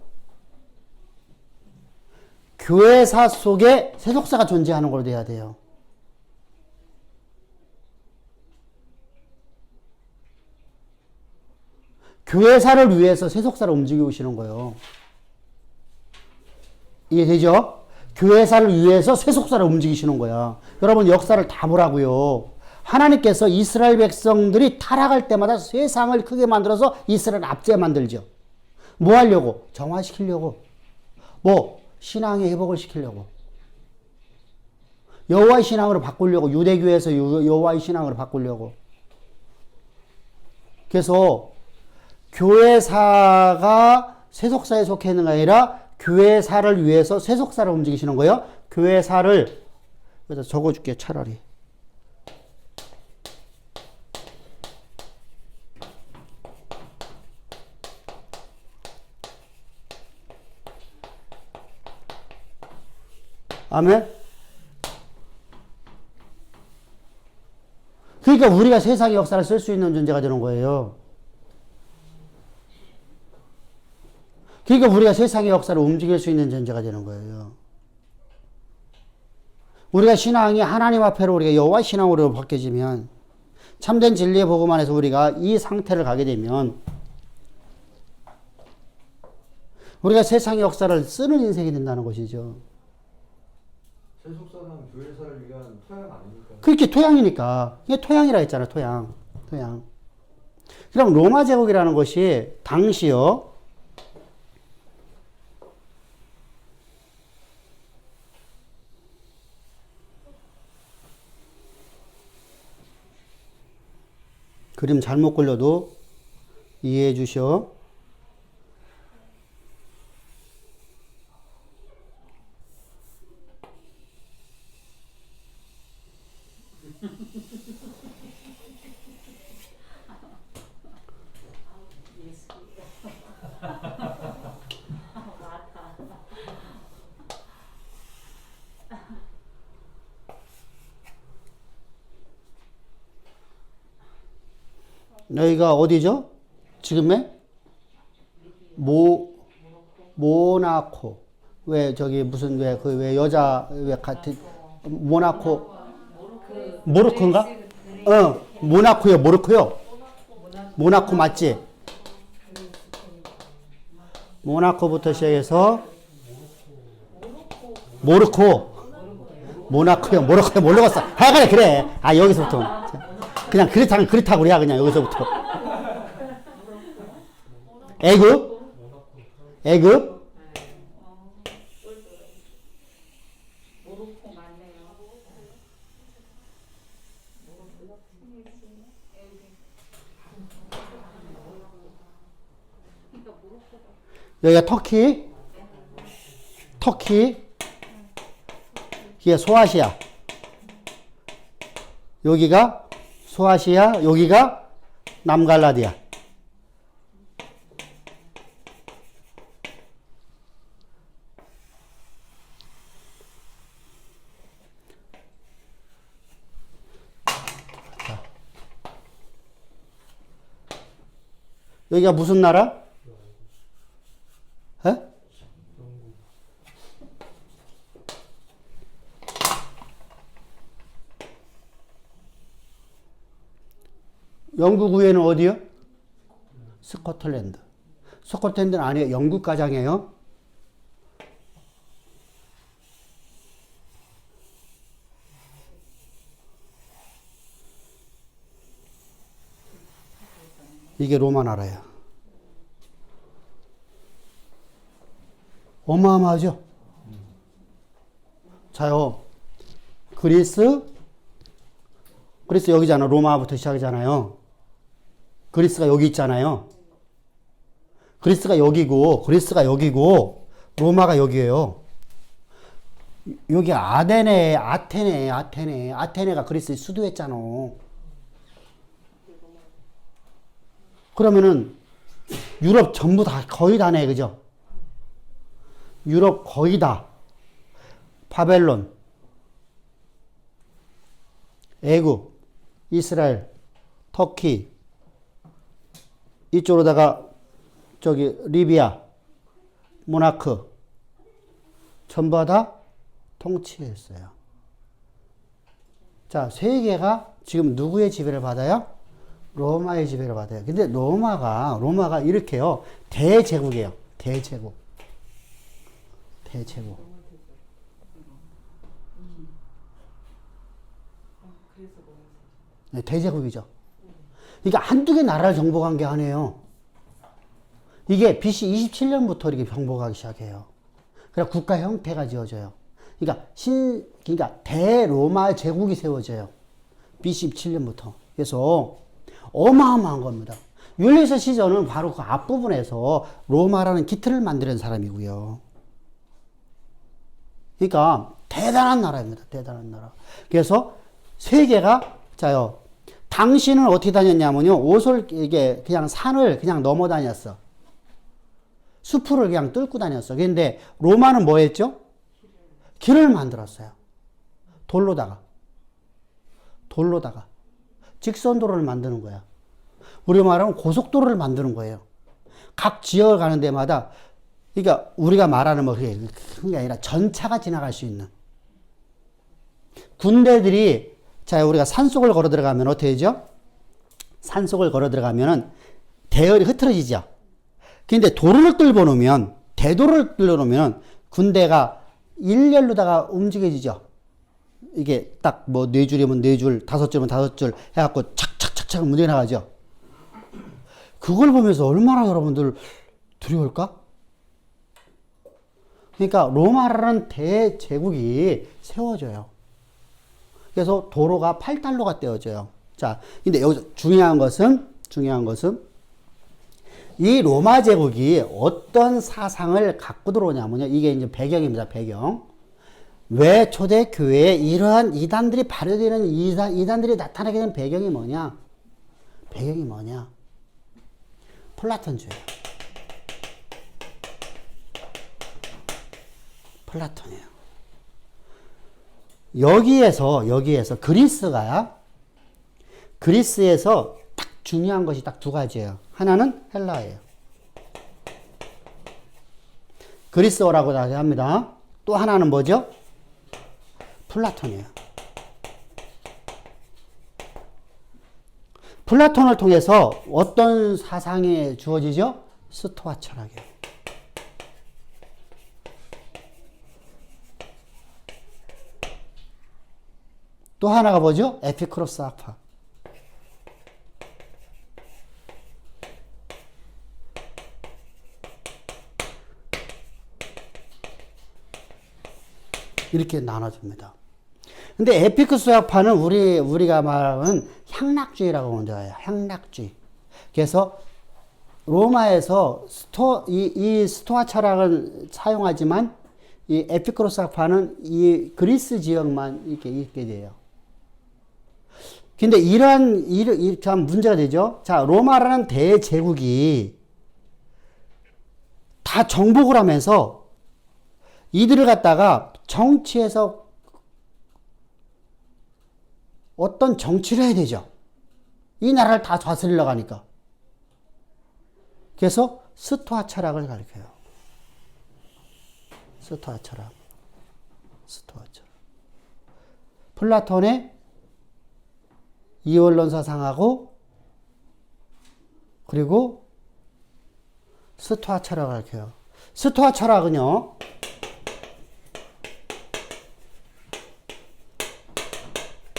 교회사 속에 세속사가 존재하는 걸로 돼야 돼요. 교회사를 위해서 세속사를 움직이고 계시는 거예요. 이해되죠? 교회사를 위해서 세속사를 움직이시는 거야. 여러분 역사를 다 보라고요. 하나님께서 이스라엘 백성들이 타락할 때마다 세상을 크게 만들어서 이스라엘 압제 만들죠. 뭐 하려고? 정화시키려고. 뭐? 신앙의 회복을 시키려고. 여호와의 신앙으로 바꾸려고. 유대교에서 여호와의 신앙으로 바꾸려고. 그래서 교회사가 세속사에 속해 있는 게 아니라 교회사를 위해서 세속사를 움직이시는 거예요. 교회사를 여기다 적어줄게 차라리. 아멘? 그러니까 우리가 세상의 역사를 쓸 수 있는 존재가 되는 거예요. 그러니까 우리가 세상의 역사를 움직일 수 있는 존재가 되는 거예요. 우리가 신앙이 하나님 앞에로 우리가 여호와 신앙으로 바뀌어지면 참된 진리의 복음 안에서 우리가 이 상태를 가게 되면 우리가 세상의 역사를 쓰는 인생이 된다는 것이죠. 세속사는 교회사를 위한 토양 아닙니까? 그렇게 토양이니까. 이게 토양이라 했잖아, 토양. 그럼 로마 제국이라는 것이 당시요, 그림 잘못 그려도 이해해 주셔. 여기가 어디죠? 지금의 모나코. 왜 저기 무슨 왜 여자 왜 같은 모나코 모로코인가? 모나코요, 모로코요. 모나코 맞지? 모나코부터 시작해서 모나코요, 모르겠어. 하여간에 그래. 아, 여기서부터. 그냥 그렇다면 그렇다고 그래야 그냥 여기서부터. 애굽. 모로코 맞네요. 여기가 터키. 이게 소아시아. 여기가 소아시아, 여기가 남갈라디아. 여기가 무슨 나라? 에? 영국 위에는 어디요? 스코틀랜드. 스코틀랜드는 아니에요. 영국 가장이에요. 이게 로마 나라예요. 어마어마하죠? 자요. 그리스 여기잖아. 로마부터 시작이잖아요. 그리스가 여기 있잖아요. 그리스가 여기고 로마가 여기예요. 여기 아테네가 그리스의 수도였잖아. 그러면은 유럽 전부 다 거의 다네, 그죠? 유럽 거의 다. 바벨론, 애굽, 이스라엘, 터키, 이쪽으로다가 저기 리비아, 모나크 전부 다 통치했어요. 자, 세계가 지금 누구의 지배를 받아요? 로마의 지배를 받아요. 근데 로마가 이렇게요. 대제국이에요. 대제국. 네, 대제국이죠. 그러니까 한두 개 나라를 정복한 게 아니에요. 이게 BC 27년부터 이렇게 정복하기 시작해요. 그래서 국가 형태가 지어져요. 그러니까 대로마 제국이 세워져요. BC 27년부터. 그래서 어마어마한 겁니다. 율리스 시저는 바로 그 앞부분에서 로마라는 기틀을 만드는 사람이고요. 그러니까 대단한 나라입니다. 대단한 나라. 그래서 세계가 자요. 당신은 어떻게 다녔냐면요. 이게 그냥 산을 그냥 넘어 다녔어. 숲을 그냥 뚫고 다녔어. 근데 로마는 뭐 했죠? 길을 만들었어요. 돌로다가. 직선도로를 만드는 거야. 우리 말하면 고속도로를 만드는 거예요. 각 지역을 가는 데마다, 그러니까 우리가 말하는 뭐 그게 큰 게 아니라 전차가 지나갈 수 있는. 군대들이, 자, 우리가 산속을 걸어 들어가면 어떻게 되죠? 산속을 걸어 들어가면은 대열이 흐트러지죠. 근데 도로를 뚫어 놓으면, 대도를 뚫어 놓으면 군대가 일렬로다가 움직여지죠. 이게 딱 뭐 4줄이면 4줄, 5줄이면 5줄 해갖고 착착착착 문제 나가죠. 그걸 보면서 얼마나 여러분들 두려울까? 그러니까 로마라는 대제국이 세워져요. 그래서 도로가 8달로가 떼어져요. 자, 근데 여기서 중요한 것은 이 로마 제국이 어떤 사상을 갖고 들어오냐면요. 이게 이제 배경입니다. 배경. 왜 초대교회에 이러한 이단들이 발효되는 이단들이 나타나게 된 배경이 뭐냐? 플라톤주의. 플라톤이에요. 여기에서 그리스에서 딱 중요한 것이 딱 두 가지예요. 하나는 헬라예요. 그리스어라고 합니다. 또 하나는 뭐죠? 플라톤이에요. 플라톤을 통해서 어떤 사상이 주어지죠? 스토아 철학이에요. 또 하나가 뭐죠? 에피쿠로스 학파. 이렇게 나눠집니다. 근데 에피쿠스 학파는 우리가 말하는 향락주의라고 먼저 해요. 향락주의. 그래서 로마에서 이 스토아 철학을 사용하지만 이 에피쿠로스 학파는 이 그리스 지역만 이렇게 있게 돼요. 근데 참 문제가 되죠. 자, 로마라는 대제국이 다 정복을 하면서 이들을 갖다가 정치에서 어떤 정치를 해야 되죠. 이 나라를 다 다스리려고 하니까. 그래서 스토아 철학을 가르쳐요. 스토아 철학. 플라톤의 이원론 사상하고 그리고 스토아 철학을 가르쳐요. 스토아 철학은요.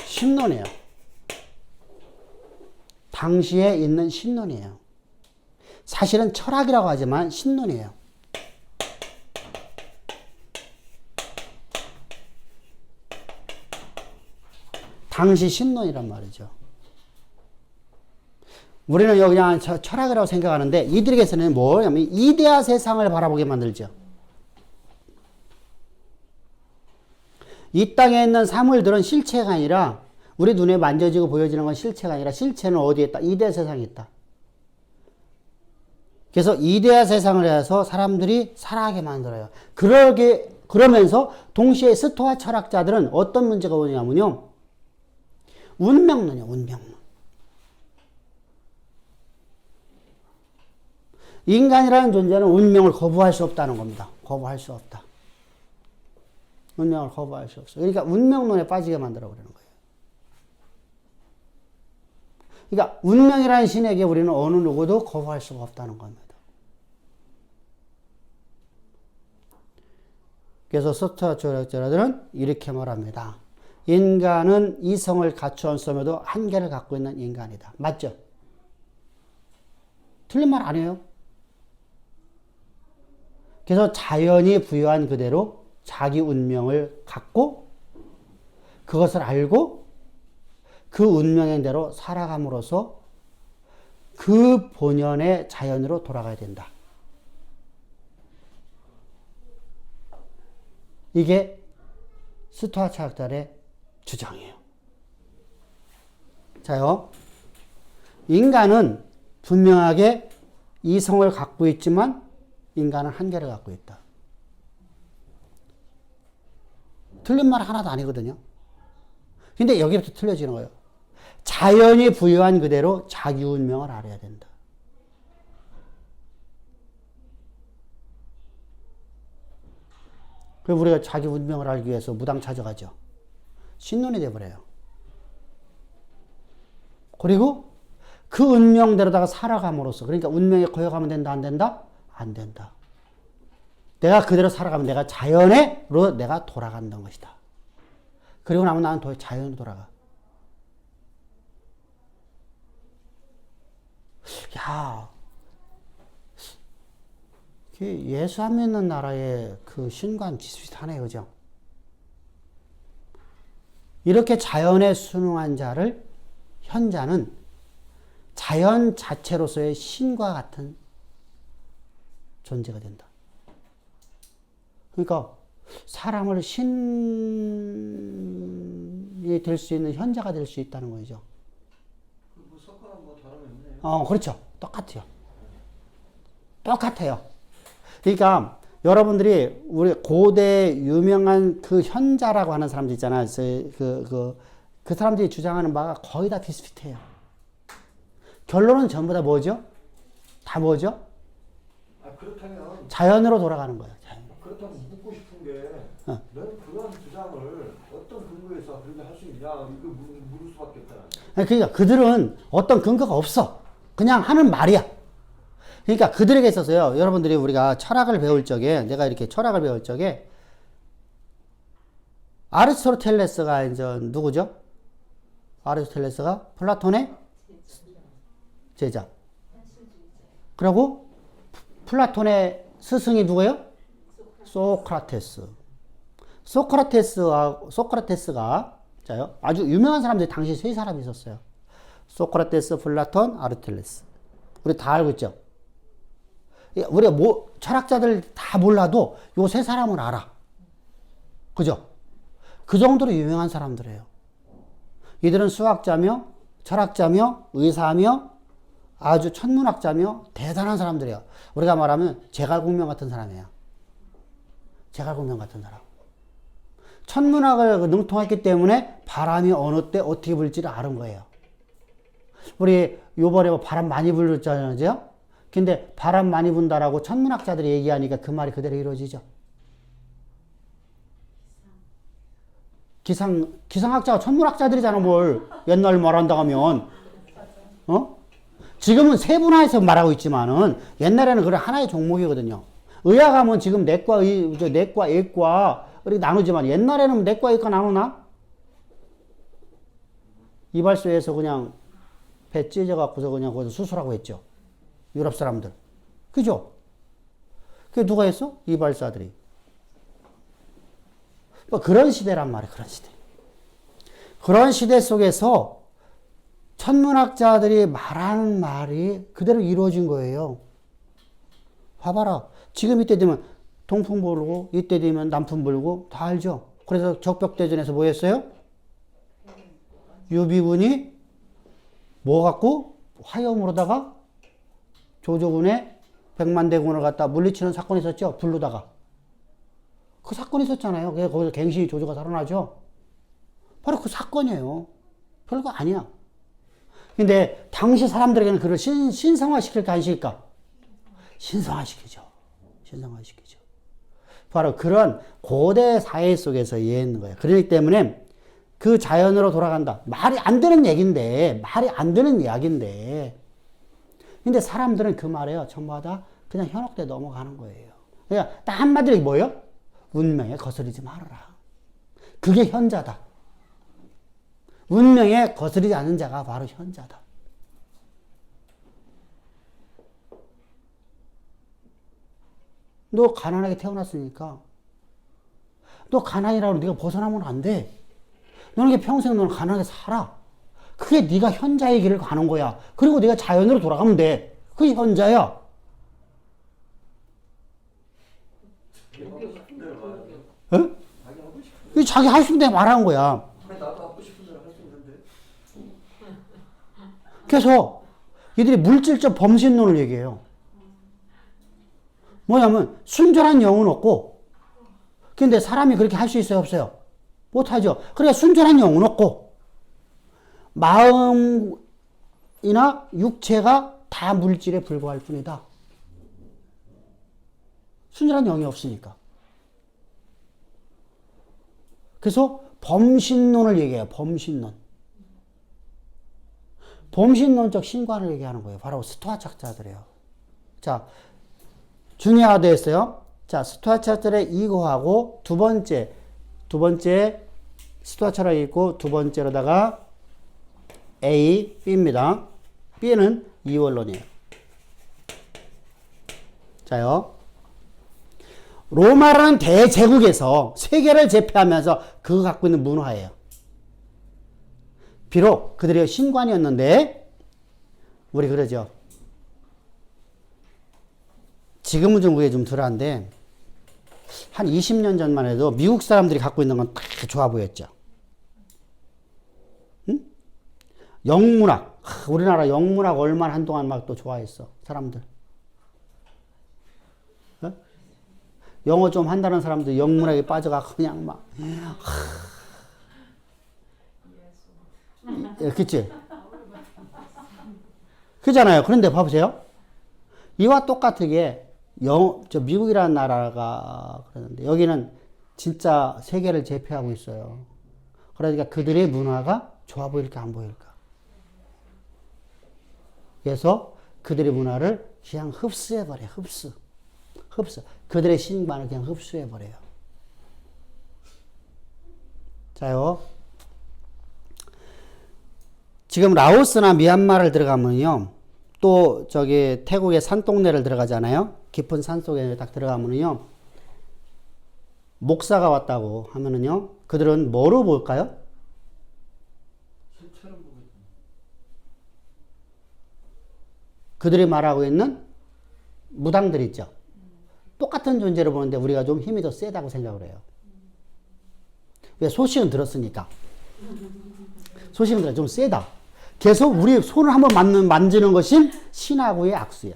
신론이에요. 당시에 있는 신론이에요. 사실은 철학이라고 하지만 신론이에요. 당시 신론이란 말이죠. 우리는 여기 그냥 철학이라고 생각하는데 이들에게서는 뭐냐면 이데아 세상을 바라보게 만들죠. 이 땅에 있는 사물들은 실체가 아니라 우리 눈에 만져지고 보여지는 건 실체가 아니라 실체는 어디에 있다? 이데아 세상에 있다. 그래서 이데아 세상을 해서 사람들이 살아가게 만들어요. 그러면서 동시에 스토아 철학자들은 어떤 문제가 오냐면요. 운명론이에요. 운명론. 인간이라는 존재는 운명을 거부할 수 없다는 겁니다. 거부할 수 없다. 운명을 거부할 수 없어. 그러니까 운명론에 빠지게 만들어 버리는 거예요. 그러니까 운명이라는 신에게 우리는 어느 누구도 거부할 수가 없다는 겁니다. 그래서 스토아 철학자들은 이렇게 말합니다. 인간은 이성을 갖추었음에도 한계를 갖고 있는 인간이다. 맞죠? 틀린 말 아니에요. 그래서 자연이 부여한 그대로 자기 운명을 갖고 그것을 알고 그 운명의 대로 살아감으로써 그 본연의 자연으로 돌아가야 된다. 이게 스토아 철학자의 주장이에요. 자요. 인간은 분명하게 이성을 갖고 있지만 인간은 한계를 갖고 있다. 틀린 말 하나도 아니거든요. 근데 여기부터 틀려지는 거예요. 자연이 부여한 그대로 자기 운명을 알아야 된다. 그럼 우리가 자기 운명을 알기 위해서 무당 찾아가죠. 신론이 돼버려요. 그리고 그 운명대로다가 살아감으로써, 그러니까 운명에 거역하면 된다, 안 된다? 안 된다. 내가 그대로 살아가면 내가 자연으로 내가 돌아간다는 것이다. 그리고 나면 나는 자연으로 돌아가. 야, 예수 안 믿는 나라의 그 신관 비슷하네요, 그죠? 이렇게 자연에 순응한 자를 현자는 자연 자체로서의 신과 같은 존재가 된다. 그러니까 사람을 신이 될 수 있는 현자가 될 수 있다는 거죠. 뭐 석가랑 뭐 다름없네요. 그렇죠. 똑같아요. 똑같아요. 그러니까 여러분들이 우리 고대 유명한 그 현자라고 하는 사람들 있잖아요. 그 사람들이 주장하는 바가 거의 다 비슷해요. 결론은 전부 다 뭐죠? 다 뭐죠? 그렇다면 자연으로 돌아가는 거예요. 자연. 그렇다면 묻고 싶은 게 어. 너는 그런 주장을 어떤 근거에서 그렇게 할 수 있냐 이거 물을 수밖에 없잖아. 그러니까 그들은 어떤 근거가 없어. 그냥 하는 말이야. 그러니까 그들에게 있어서요. 여러분들이 우리가 철학을 배울 적에 내가 이렇게 철학을 배울 적에 아리스토텔레스가 이제 누구죠? 아리스토텔레스가 플라톤의 제자. 그리고 플라톤의 스승이 누구예요? 소크라테스. 소크라테스가 자요. 아주 유명한 사람들이 당시 세 사람이 있었어요. 소크라테스, 플라톤, 아리스토텔레스. 우리 다 알고 있죠? 우리가 뭐 철학자들 다 몰라도 요 세 사람을 알아. 그죠? 그 정도로 유명한 사람들이에요. 이들은 수학자며 철학자며 의사며 아주 천문학자며 대단한 사람들이에요. 우리가 말하면 제갈공명 같은 사람이에요. 제갈공명 같은 사람. 천문학을 능통했기 때문에 바람이 어느 때 어떻게 불지를 아는 거예요. 우리 요번에 바람 많이 불었잖아요. 근데 바람 많이 분다라고 천문학자들이 얘기하니까 그 말이 그대로 이루어지죠. 기상학자가 천문학자들이잖아, 뭘. 옛날 말한다고 하면. 지금은 세분화해서 말하고 있지만은 옛날에는 그래 하나의 종목이거든요. 의학하면 지금 내과, 외과 이렇게 나누지만 옛날에는 내과, 외과 나누나? 이발소에서 그냥 배 찢어갖고서 그냥 거기서 수술하고 했죠. 유럽 사람들. 그죠? 그게 누가 했어? 이발사들이. 뭐 그런 시대란 말이에요. 그런 시대. 그런 시대 속에서 천문학자들이 말하는 말이 그대로 이루어진 거예요. 봐봐라. 지금 이때 되면 동풍 불고 이때 되면 남풍 불고 다 알죠. 그래서 적벽대전에서 뭐 했어요? 유비군이 뭐 갖고 화염으로다가 조조군의 백만대군을 갖다 물리치는 사건이 있었죠. 불로다가. 그 사건이 있었잖아요. 그래서 거기서 갱신이 조조가 살아나죠. 바로 그 사건이에요. 별거 아니야. 근데 당시 사람들에게는 그걸 신성화시킬까 안 시킬까? 신성화시키죠. 신성화시키죠. 바로 그런 고대 사회 속에서 있는 거예요. 그렇기 때문에 그 자연으로 돌아간다. 말이 안 되는 얘기인데, 근데 사람들은 그 말에요. 전부 다 그냥 현혹돼 넘어가는 거예요. 그러니까 딱 한마디로 뭐예요? 운명에 거스르지 말아라. 그게 현자다. 운명에 거스르지 않는 자가 바로 현자다. 너 가난하게 태어났으니까 너 가난이라고 네가 벗어나면 안 돼. 너는 평생 너는 가난하게 살아. 그게 네가 현자의 길을 가는 거야. 그리고 네가 자연으로 돌아가면 돼. 그게 현자야. 어? 자기 하고 싶은 대로 말하는 거야. 나도 하고 싶은 대로 할 수 있는데. 그래서 이들이 물질적 범신론을 얘기해요. 뭐냐면 순전한 영은 없고, 근데 사람이 그렇게 할 수 있어요, 없어요? 못하죠. 그러니까 순전한 영은 없고 마음이나 육체가 다 물질에 불과할 뿐이다. 순전한 영이 없으니까. 그래서 범신론을 얘기해요. 범신론. 범신론적 신관을 얘기하는 거예요. 바로 스토아 철학자들이에요. 자, 중요하다 했어요. 자, 스토아 철학자들의 이거하고 두 번째 스토아 철학이 있고 두 번째로다가 A, B입니다. B는 이원론이에요. 자요. 로마라는 대제국에서 세계를 제패하면서 그거 갖고 있는 문화예요. 비록 그들의 신관이었는데 우리 그러죠. 지금은 좀 그게 좀 덜한데 한 20년 전만 해도 미국 사람들이 갖고 있는 건 다 좋아 보였죠. 응? 영문학. 우리나라 영문학 얼마나 한동안 막 또 좋아했어. 사람들. 어? 영어 좀 한다는 사람들 영문학에 빠져가 그냥 막. 그치? 그잖아요. 그런데 봐보세요. 이와 똑같게 저 미국이라는 나라가 그러는데 여기는 진짜 세계를 제패하고 있어요. 그러니까 그들의 문화가 좋아 보일까 안 보일까. 그래서 그들의 문화를 그냥 흡수해버려요. 흡수. 그들의 신앙을 그냥 흡수해버려요. 자요. 지금 라오스나 미얀마를 들어가면요. 또 저기 태국의 산동네를 들어가잖아요. 깊은 산 속에 딱 들어가면요. 목사가 왔다고 하면은요. 그들은 뭐로 볼까요? 신처럼 보겠죠. 그들이 말하고 있는 무당들 있죠. 똑같은 존재로 보는데 우리가 좀 힘이 더 세다고 생각을 해요. 왜? 소식은 들었으니까. 소식은 들어 좀 세다. 계속 우리 손을 한번 만지는 것이 신하고의 악수야.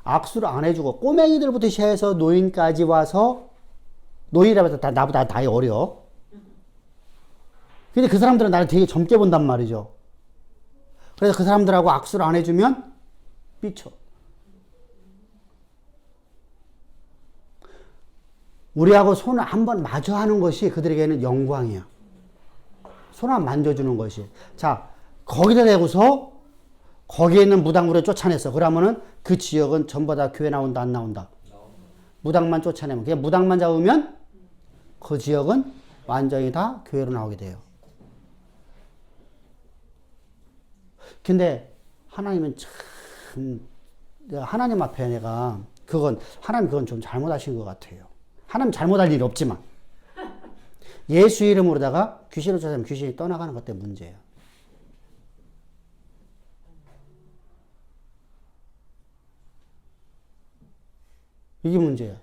악수를 안 해주고 꼬맹이들부터 시작해서 노인까지 와서 노인이라고 해서 나보다 나이 어려. 근데 그 사람들은 나를 되게 젊게 본단 말이죠. 그래서 그 사람들하고 악수를 안 해주면 삐쳐. 우리하고 손을 한번 마주 하는 것이 그들에게는 영광이야. 손 한 만져주는 것이. 자, 거기다 대고서 거기에 있는 무당으로 쫓아냈어. 그러면은 그 지역은 전부 다 교회 나온다, 안 나온다? 무당만 쫓아내면. 그냥 무당만 잡으면 그 지역은 완전히 다 교회로 나오게 돼요. 근데 하나님은 참, 하나님 앞에 내가 하나님 그건 좀 잘못하신 것 같아요. 하나님 잘못할 일이 없지만. 예수 이름으로다가 귀신을 쫓아내면 귀신이 떠나가는 것 때문에 문제예요. 이게 문제예요.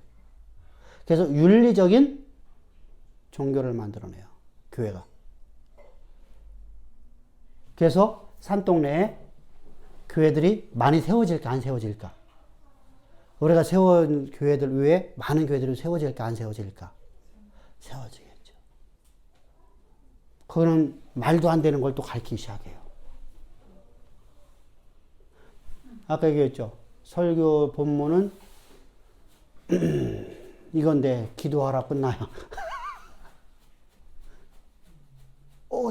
그래서 윤리적인 종교를 만들어내요. 교회가. 그래서 산동네에 교회들이 많이 세워질까 안 세워질까? 우리가 세운 교회들 위에 많은 교회들이 세워질까 안 세워질까? 세워지겠죠. 그거는 말도 안 되는 걸 또 가르치기 시작해요. 아까 얘기했죠. 설교 본문은 이건데 기도하라 끝나요.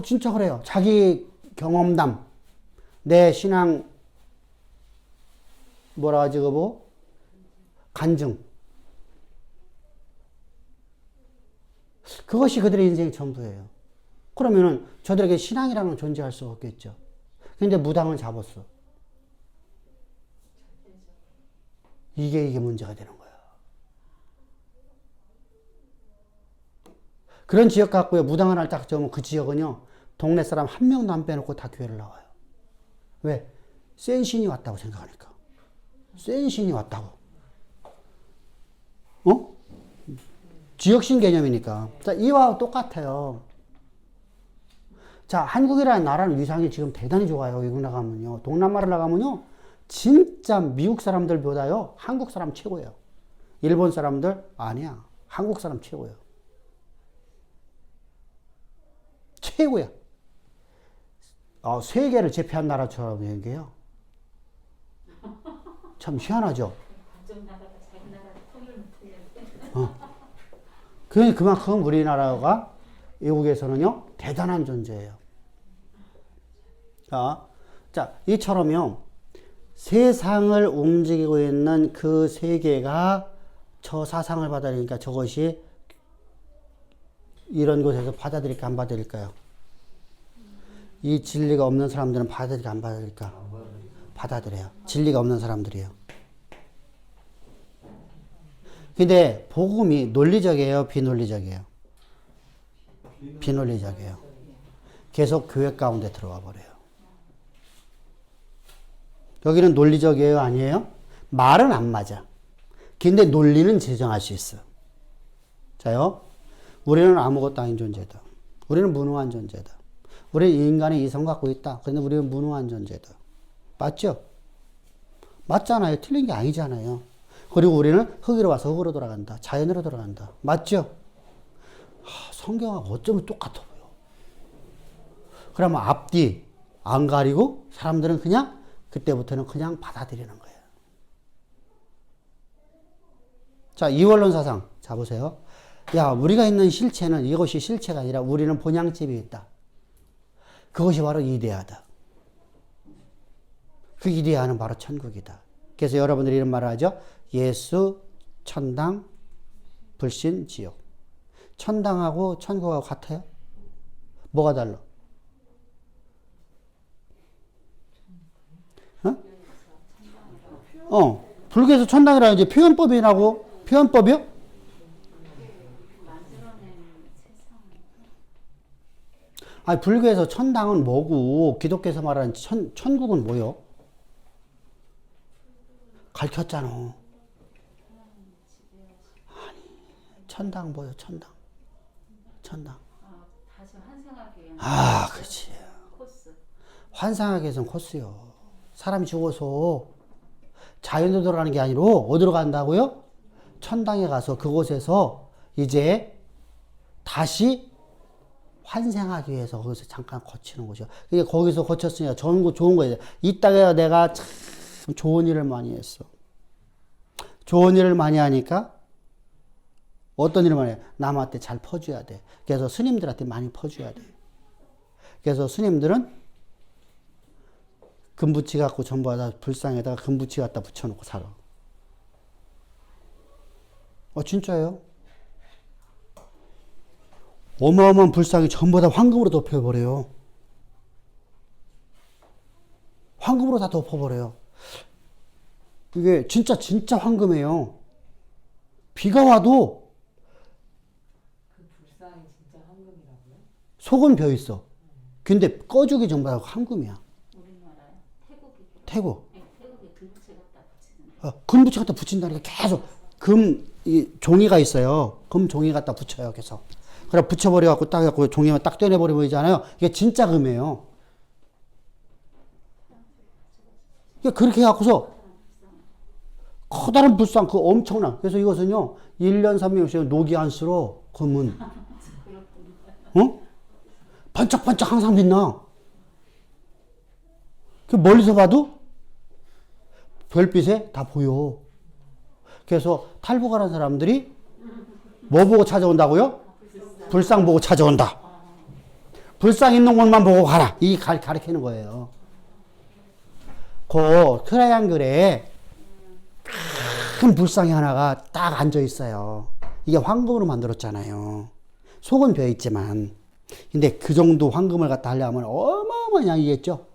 진짜 그래요. 자기 경험담, 내 신앙 뭐라 하지 그거? 간증. 그것이 그들의 인생의 전부예요. 그러면은 저들에게 신앙이라는 존재할 수 없겠죠. 근데 무당은 잡았어. 이게 문제가 되는 거야. 그런 지역 갖고요. 무당 하나를 딱 적으면 그 지역은요. 동네 사람 한 명도 안 빼놓고 다 교회를 나와요. 왜? 센 신이 왔다고 생각하니까. 센 신이 왔다고. 지역신 개념이니까. 자, 이와 똑같아요. 자, 한국이라는 나라는 위상이 지금 대단히 좋아요. 외국 나가면요. 동남아를 나가면요. 진짜 미국 사람들보다요. 한국 사람 최고예요. 일본 사람들 아니야. 한국 사람 최고예요. 최고야. 세계를 제패한 나라처럼 얘기해요. 참 희한하죠. 그만큼 우리나라가 외국에서는요 대단한 존재예요. 자, 이처럼요 세상을 움직이고 있는 그 세계가 저 사상을 받아들이니까 저것이 이런 곳에서 받아들일까 안 받아들일까요? 이 진리가 없는 사람들은 받아들일까 안 받아들일까? 받아들여요. 진리가 없는 사람들이에요. 근데 복음이 논리적이에요, 비논리적이에요? 비논리적이에요. 계속 교회 가운데 들어와 버려요. 여기는 논리적이에요, 아니에요? 말은 안 맞아. 근데 논리는 제정할 수 있어. 자요, 우리는 아무것도 아닌 존재다. 우리는 무능한 존재다. 우리는 인간의 이성 갖고 있다. 그런데 우리는 무능한 존재다. 맞죠? 맞잖아요. 틀린 게 아니잖아요. 그리고 우리는 흙으로 와서 흙으로 돌아간다. 자연으로 돌아간다. 맞죠? 성경하고 어쩌면 똑같아 보여. 그러면 앞뒤, 안 가리고 사람들은 그냥 그때부터는 그냥 받아들이는 거예요. 자, 이원론 사상. 자, 보세요. 야, 우리가 있는 실체는 이것이 실체가 아니라 우리는 본향집이 있다. 그것이 바로 이데아다. 그 이데아는 바로 천국이다. 그래서 여러분들이 이런 말을 하죠. 예수, 천당, 불신, 지옥. 천당하고 천국하고 같아요? 뭐가 달라? 불교에서 천당이라는 이제 표현법이라고? 표현법이요? 아니, 불교에서 천당은 뭐고, 기독교에서 말하는 천국은 뭐요? 가르쳤잖아. 아니, 천당 뭐요, 천당. 천당. 다시 환생하기 위한 아, 그렇지. 코스. 환상하기 위해서는 코스요. 사람이 죽어서 자연으로 들어가는 게 아니고 어디로 간다고요? 천당에 가서 그곳에서 이제 다시 환생하기 위해서 거기서 잠깐 거치는 거죠. 그게 거기서 거쳤으니까 좋은 거예요. 이 땅에 내가 참 좋은 일을 많이 했어. 좋은 일을 많이 하니까 어떤 일을 많이 해? 남한테 잘 퍼줘야 돼. 그래서 스님들한테 많이 퍼줘야 돼. 그래서 스님들은 금붙이 갖고 전부 다 불상에다가 금붙이 갖다 붙여놓고 살아. 진짜예요. 어마어마한 불상이 전부 다 황금으로 덮여버려요. 황금으로 다 덮어버려요. 이게 진짜 황금이에요. 비가 와도 그 불상이 진짜 황금이라고요? 속은 벼 있어. 근데 꺼주기 전부 다 황금이야. 우리나라요? 태국이. 태국. 네, 태국에 금붙이 갖다 붙이는. 금붙이 갖다 붙인다니까 계속 이 종이가 있어요. 금 종이 갖다 붙여요, 계속. 그래 붙여버려갖고 딱 해갖고 종이만 딱 떼내버리잖아요. 이게 진짜 금이에요. 그렇게 해갖고서 커다란 불상, 그 엄청난. 그래서 이것은요, 1년 360년 녹이 안 쓸어, 금은. 반짝반짝 항상 빛나. 그 멀리서 봐도 별빛에 다 보여. 그래서 탈북하는 사람들이 뭐 보고 찾아온다고요? 불상 보고 찾아온다. 불상 있는 곳만 보고 가라. 이 가르치는 거예요. 그 트라이앵글에 큰 불상이 하나가 딱 앉아 있어요. 이게 황금으로 만들었잖아요. 속은 벼 있지만. 근데 그 정도 황금을 갖다 하려면 어마어마한 양이겠죠.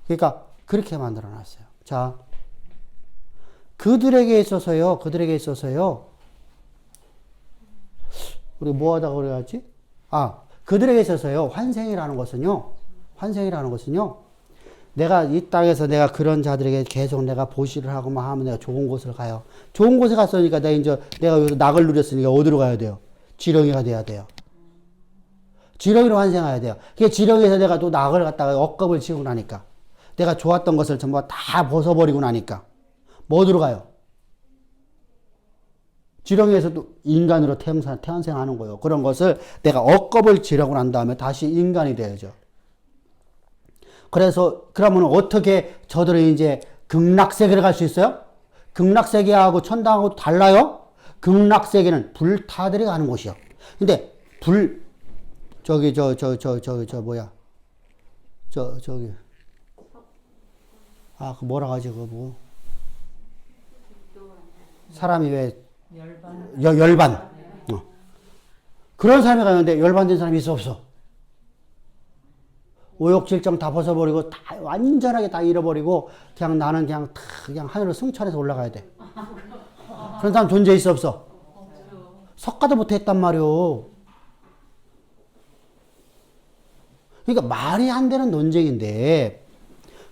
그러니까 그렇게 만들어 놨어요. 자, 그들에게 있어서요. 우리 뭐 하다가 그래야지? 그들에게 있어서요. 환생이라는 것은요. 내가 이 땅에서 내가 그런 자들에게 계속 내가 보시를 하고 막 하면 내가 좋은 곳을 가요. 좋은 곳에 갔으니까 내가 여기서 낙을 누렸으니까 어디로 가야 돼요? 지렁이가 돼야 돼요. 지렁이로 환생해야 돼요. 그 지렁이에서 내가 또 낙을 갖다가 억겁을 치고 나니까 내가 좋았던 것을 전부 다 벗어버리고 나니까 뭐 어디로 가요? 지렁이에서 또 인간으로 태어생하는 거예요. 그런 것을 내가 억겁을 지르고 난 다음에 다시 인간이 되어야죠. 그러면 어떻게 저들은 이제 극락세계를 갈 수 있어요? 극락세계하고 천당하고 달라요? 극락세계는 불타들이 가는 곳이요. 근데 그 뭐라 하지, 그거 뭐. 사람이 왜, 열반. 그런 사람이 가는데 열반된 사람이 있어, 없어? 오욕질정 다 벗어버리고 다 완전하게 다 잃어버리고 그냥 나는 그냥 하늘로 승천해서 올라가야 돼. 그런 사람 존재 있어, 없어? 석가도 못했단 말이오. 그러니까 말이 안 되는 논쟁인데,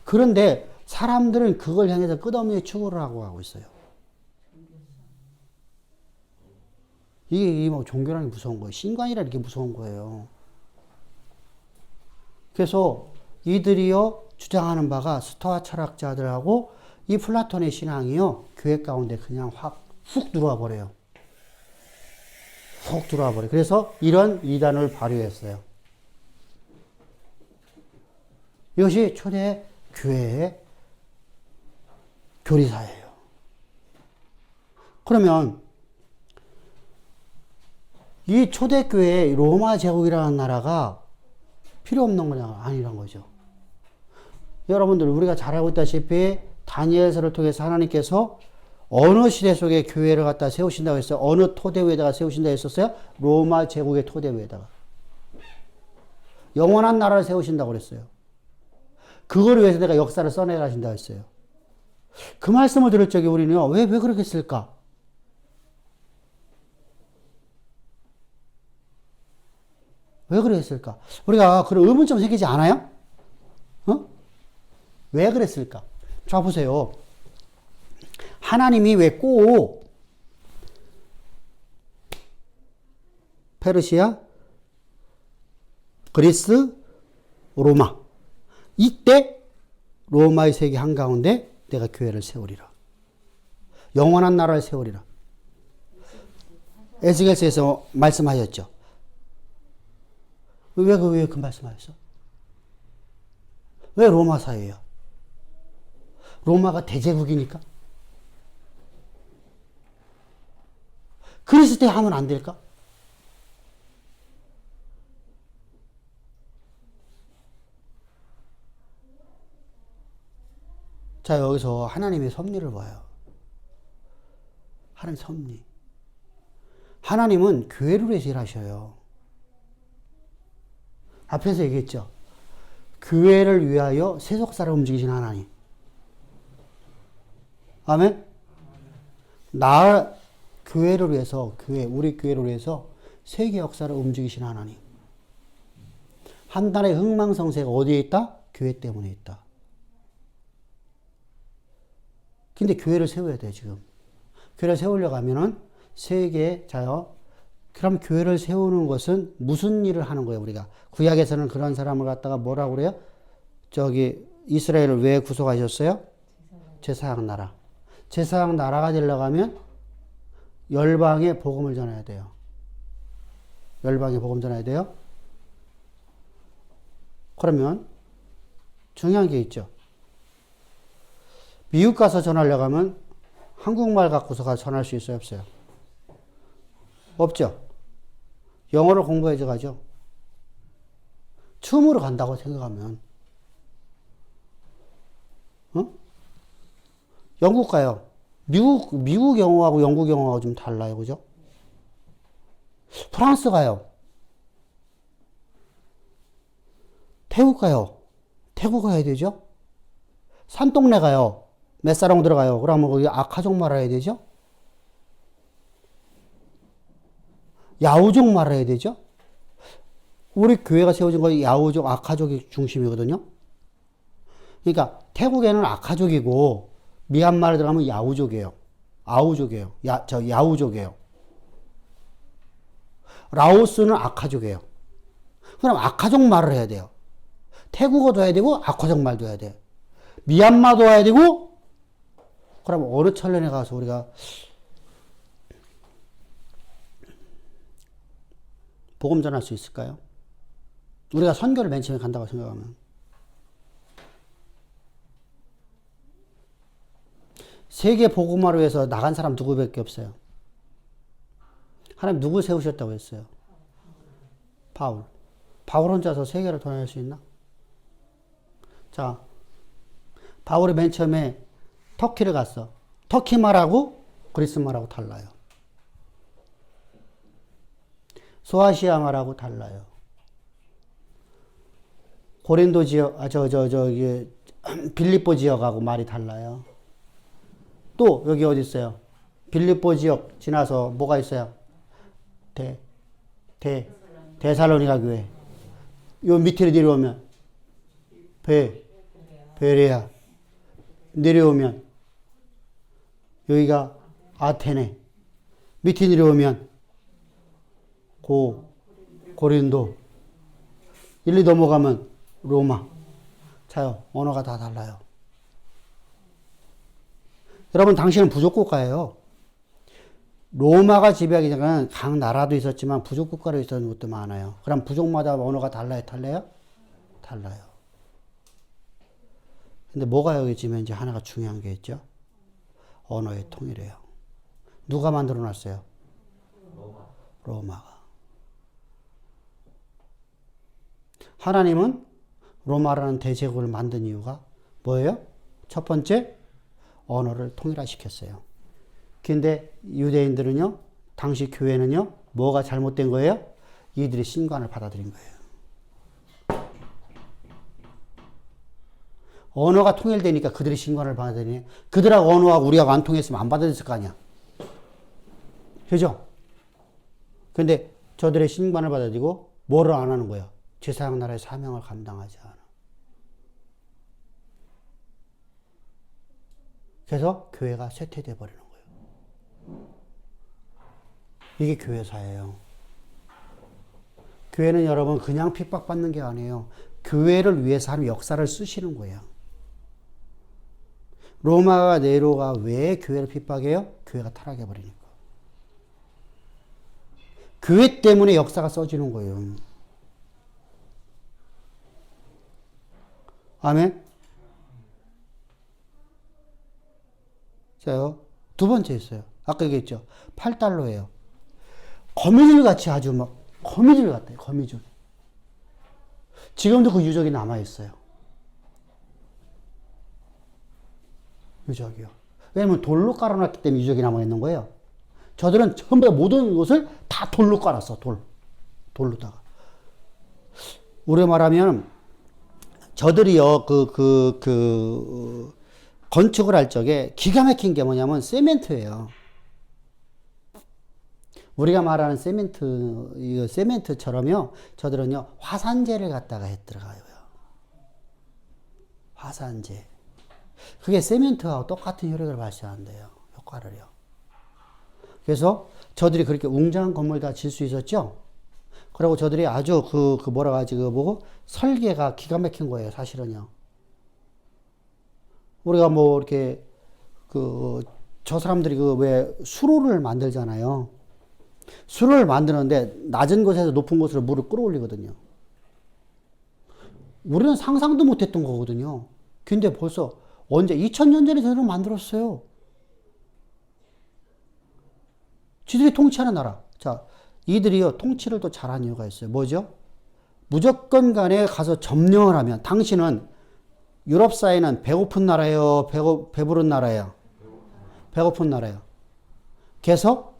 그런데 사람들은 그걸 향해서 끝없이 추구를 하고 있어요. 이게 뭐 종교라는 게 무서운 거예요. 신관이라는 게 무서운 거예요. 그래서 이들이요 주장하는 바가 스토아 철학자들하고 이 플라톤의 신앙이요 교회 가운데 그냥 훅 들어와 버려요. 훅 들어와 버려요. 그래서 이런 이단을 발휘했어요. 이것이 초대 교회의 교리사예요. 그러면 이 초대교회 로마 제국이라는 나라가 필요 없는 거냐? 아니란 거죠. 여러분들 우리가 잘 알고 있다시피 다니엘서를 통해서 하나님께서 어느 시대 속에 교회를 갖다 세우신다고 했어요? 어느 토대 위에다가 세우신다고 했었어요? 로마 제국의 토대 위에다가. 영원한 나라를 세우신다고 그랬어요. 그걸 위해서 내가 역사를 써내가신다고 했어요. 그 말씀을 들을 적에 우리는 왜 그렇게 했을까? 왜 그랬을까? 우리가 그런 의문점 생기지 않아요? 왜 그랬을까? 자, 보세요. 하나님이 왜 꼭 페르시아, 그리스, 로마 이때 로마의 세계 한가운데 내가 교회를 세우리라. 영원한 나라를 세우리라. 에스겔서에서 말씀하셨죠. 왜 그 말씀하셨어? 왜 로마 사회야? 로마가 대제국이니까? 그리스 때 하면 안 될까? 자, 여기서 하나님의 섭리를 봐요. 하나님 섭리. 하나님은 교회를 위해서 일하셔요. 앞에서 얘기했죠. 교회를 위하여 세속사를 움직이신 하나님. 아멘? 교회를 위해서, 우리 교회를 위해서 세계 역사를 움직이신 하나님. 한 나라의 흥망성쇠가 어디에 있다? 교회 때문에 있다. 근데 교회를 세워야 돼, 지금. 교회를 세우려고 하면은 그럼 교회를 세우는 것은 무슨 일을 하는 거예요, 우리가? 구약에서는 그런 사람을 갖다가 뭐라고 그래요? 이스라엘을 왜 구속하셨어요? 제사장 나라. 제사장 나라가 되려고 하면 열방에 복음을 전해야 돼요. 열방에 복음 전해야 돼요. 그러면 중요한 게 있죠. 미국 가서 전하려고 하면 한국말 갖고서 가서 전할 수 있어요, 없어요? 없죠. 영어를 공부해서 가죠. 처음으로 간다고 생각하면. 영국 가요. 미국 영어하고 영국 영어하고 좀 달라요, 그죠? 프랑스 가요. 태국 가요. 태국 가야 되죠? 산동네 가요. 메사롱 들어가요. 그러면 거기 아카족 말해야 되죠? 야우족 말해야 되죠? 우리 교회가 세워진 거 야우족, 아카족이 중심이거든요. 그러니까 태국에는 아카족이고 미얀마를 들어가면 야우족이에요. 아우족이에요. 야우족이에요. 라오스는 아카족이에요. 그럼 아카족 말을 해야 돼요. 태국어도 해야 되고 아카족 말도 해야 돼요. 미얀마도 해야 되고. 그럼 어느 천년에 가서 우리가 복음 전할 수 있을까요? 우리가 선교를 맨 처음에 간다고 생각하면. 세계 복음화를 위해서 나간 사람 누구밖에 없어요. 하나님 누구 세우셨다고 했어요? 바울. 바울 혼자서 세계를 도달할 수 있나? 자, 바울이 맨 처음에 터키를 갔어. 터키 말하고 그리스 말하고 달라요. 소아시아 말하고 달라요. 고린도 지역, 빌립보 지역하고 말이 달라요. 또 여기 어디 있어요? 빌립보 지역 지나서 뭐가 있어요? 데살로니가 교회. 요 밑으로 내려오면 베레아. 내려오면 여기가 아테네. 밑에 내려오면 고린도. 일리 넘어가면 로마. 자요, 언어가 다 달라요. 여러분, 당신은 부족국가예요. 로마가 지배하기 전에는 각 나라도 있었지만 부족국가로 있었던 것도 많아요. 그럼 부족마다 언어가 달라요? 달라요? 달라요. 근데 뭐가 여기 지금 이제 하나가 중요한 게 있죠? 언어의 통일이에요. 누가 만들어 놨어요? 로마가. 하나님은 로마라는 대제국을 만든 이유가 뭐예요? 첫 번째, 언어를 통일화시켰어요. 근데 유대인들은요, 당시 교회는요, 뭐가 잘못된 거예요? 이들이 신관을 받아들인 거예요. 언어가 통일되니까 그들이 신관을 받아들이네. 그들하고 언어하고 우리하고 안 통했으면 안 받아들였을 거 아니야. 그죠? 근데 저들의 신관을 받아들이고 뭐를 안 하는 거야? 제사장 나라의 사명을 감당하지 않아. 그래서 교회가 쇠퇴돼 버리는 거예요. 이게 교회사예요. 교회는 여러분 그냥 핍박받는 게 아니에요. 교회를 위해서 하는 역사를 쓰시는 거예요. 로마가 네로가 왜 교회를 핍박해요? 교회가 타락해 버리니까. 교회 때문에 역사가 써지는 거예요. 아멘? 자요. 두 번째 있어요. 아까 얘기했죠. 8달러예요. 거미줄 같이 아주 막 거미줄 같아요. 거미줄. 지금도 그 유적이 남아있어요. 유적이요. 왜냐면 돌로 깔아놨기 때문에 유적이 남아있는 거예요. 저들은 전부 다 모든 것을 다 돌로 깔았어. 돌로다가. 우리가 말하면 저들이요, 건축을 할 적에 기가 막힌 게 뭐냐면 세멘트예요. 우리가 말하는 세멘트, 이거 세멘트처럼요, 저들은요, 화산재를 갖다가 들어가요. 화산재. 그게 세멘트하고 똑같은 효력을 발생한대요. 효과를요. 그래서 저들이 그렇게 웅장한 건물 다 질 수 있었죠? 그리고 저들이 아주 뭐라 하지, 뭐고, 설계가 기가 막힌 거예요, 사실은요. 우리가 뭐, 이렇게, 저 사람들이 왜 수로를 만들잖아요. 수로를 만드는데 낮은 곳에서 높은 곳으로 물을 끌어올리거든요. 우리는 상상도 못했던 거거든요. 근데 벌써 언제 2000년 전에 저를 만들었어요. 지들이 통치하는 나라. 자, 이들이요 통치를 또 잘한 이유가 있어요. 뭐죠? 무조건 간에 가서 점령을 하면 당신은 유럽 사회는 배고픈 나라예요, 배부른 나라예요. 배고픈 나라예요. 그래서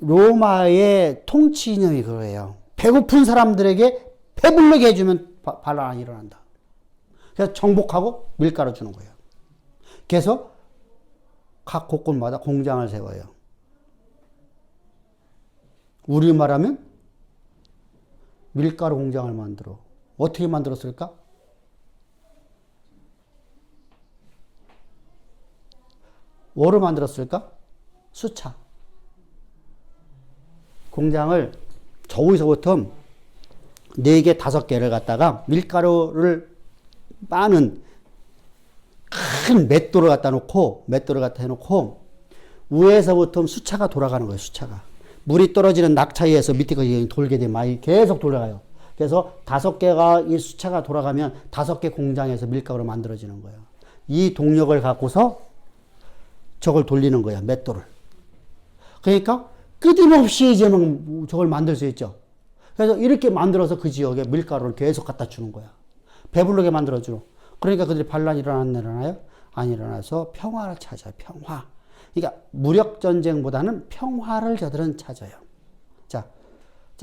로마의 통치 이념이 그거예요. 배고픈 사람들에게 배부르게 해주면 반란 안 일어난다. 그래서 정복하고 밀가루 주는 거예요. 그래서 각 곳곳마다 공장을 세워요. 우리 말하면 밀가루 공장을 만들어. 어떻게 만들었을까? 뭐를 만들었을까? 수차. 공장을 저기서부터 4개, 5개를 갖다가 밀가루를 빠는 큰 맷돌을 갖다 놓고, 해놓고, 위에서부터 수차가 돌아가는 거예요, 수차가. 물이 떨어지는 낙차위에서 밑에까지 돌게 되면 계속 돌아가요. 그래서 5개가 이 수차가 돌아가면 5개 공장에서 밀가루로 만들어지는 거예요. 이 동력을 갖고서 저걸 돌리는 거야, 맷돌을. 그러니까 끊임없이 이제는 저걸 만들 수 있죠. 그래서 이렇게 만들어서 그 지역에 밀가루를 계속 갖다 주는 거야. 배부르게 만들어주고. 그러니까 그들이 반란이 일어나요? 안 일어나서 평화를 찾아요. 평화. 그러니까 무력전쟁보다는 평화를 저들은 찾아요. 자,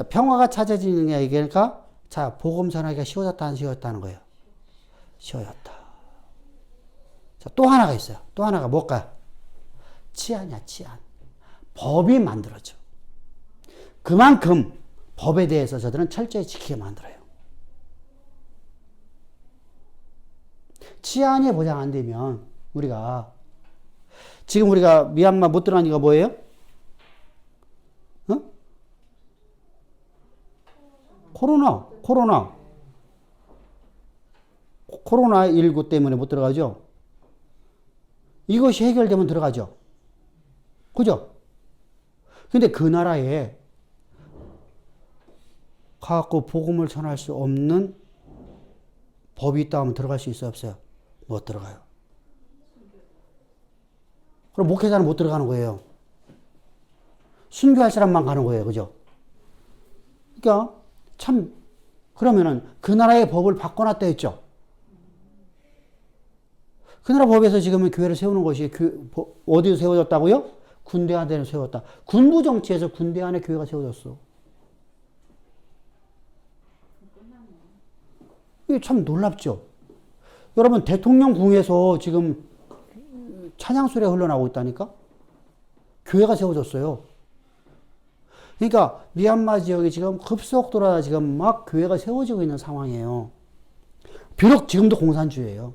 평화가 찾아지는 게 그러니까 자, 복음 전하기가 쉬워졌다 안 쉬워졌다는 거예요. 쉬워졌다. 자, 또 하나가 있어요. 또 하나가 뭘까요? 치안이야, 치안. 법이 만들어져. 그만큼 법에 대해서 저들은 철저히 지키게 만들어요. 치안이 보장 안 되면 지금 우리가 미얀마 못 들어간 이유가 뭐예요? 코로나19 때문에 못 들어가죠? 이것이 해결되면 들어가죠? 그죠? 근데 그 나라에 가갖고 복음을 전할 수 없는 법이 있다 하면 들어갈 수 있어요, 없어요? 못 들어가요. 그럼 목회자는 못 들어가는 거예요. 순교할 사람만 가는 거예요. 그죠? 그러니까 참 그러면은 그 나라의 법을 바꿔놨다 했죠. 그 나라 법에서 지금 교회를 세우는 것이 어디서 세워졌다고요? 군대 안에 세웠다. 군부 정치에서 군대 안에 교회가 세워졌어. 이게 참 놀랍죠. 여러분 대통령 궁에서 지금 찬양 소리가 흘러나오고 있다니까? 교회가 세워졌어요. 그러니까 미얀마 지역이 지금 급속도로 지금 막 교회가 세워지고 있는 상황이에요. 비록 지금도 공산주의예요.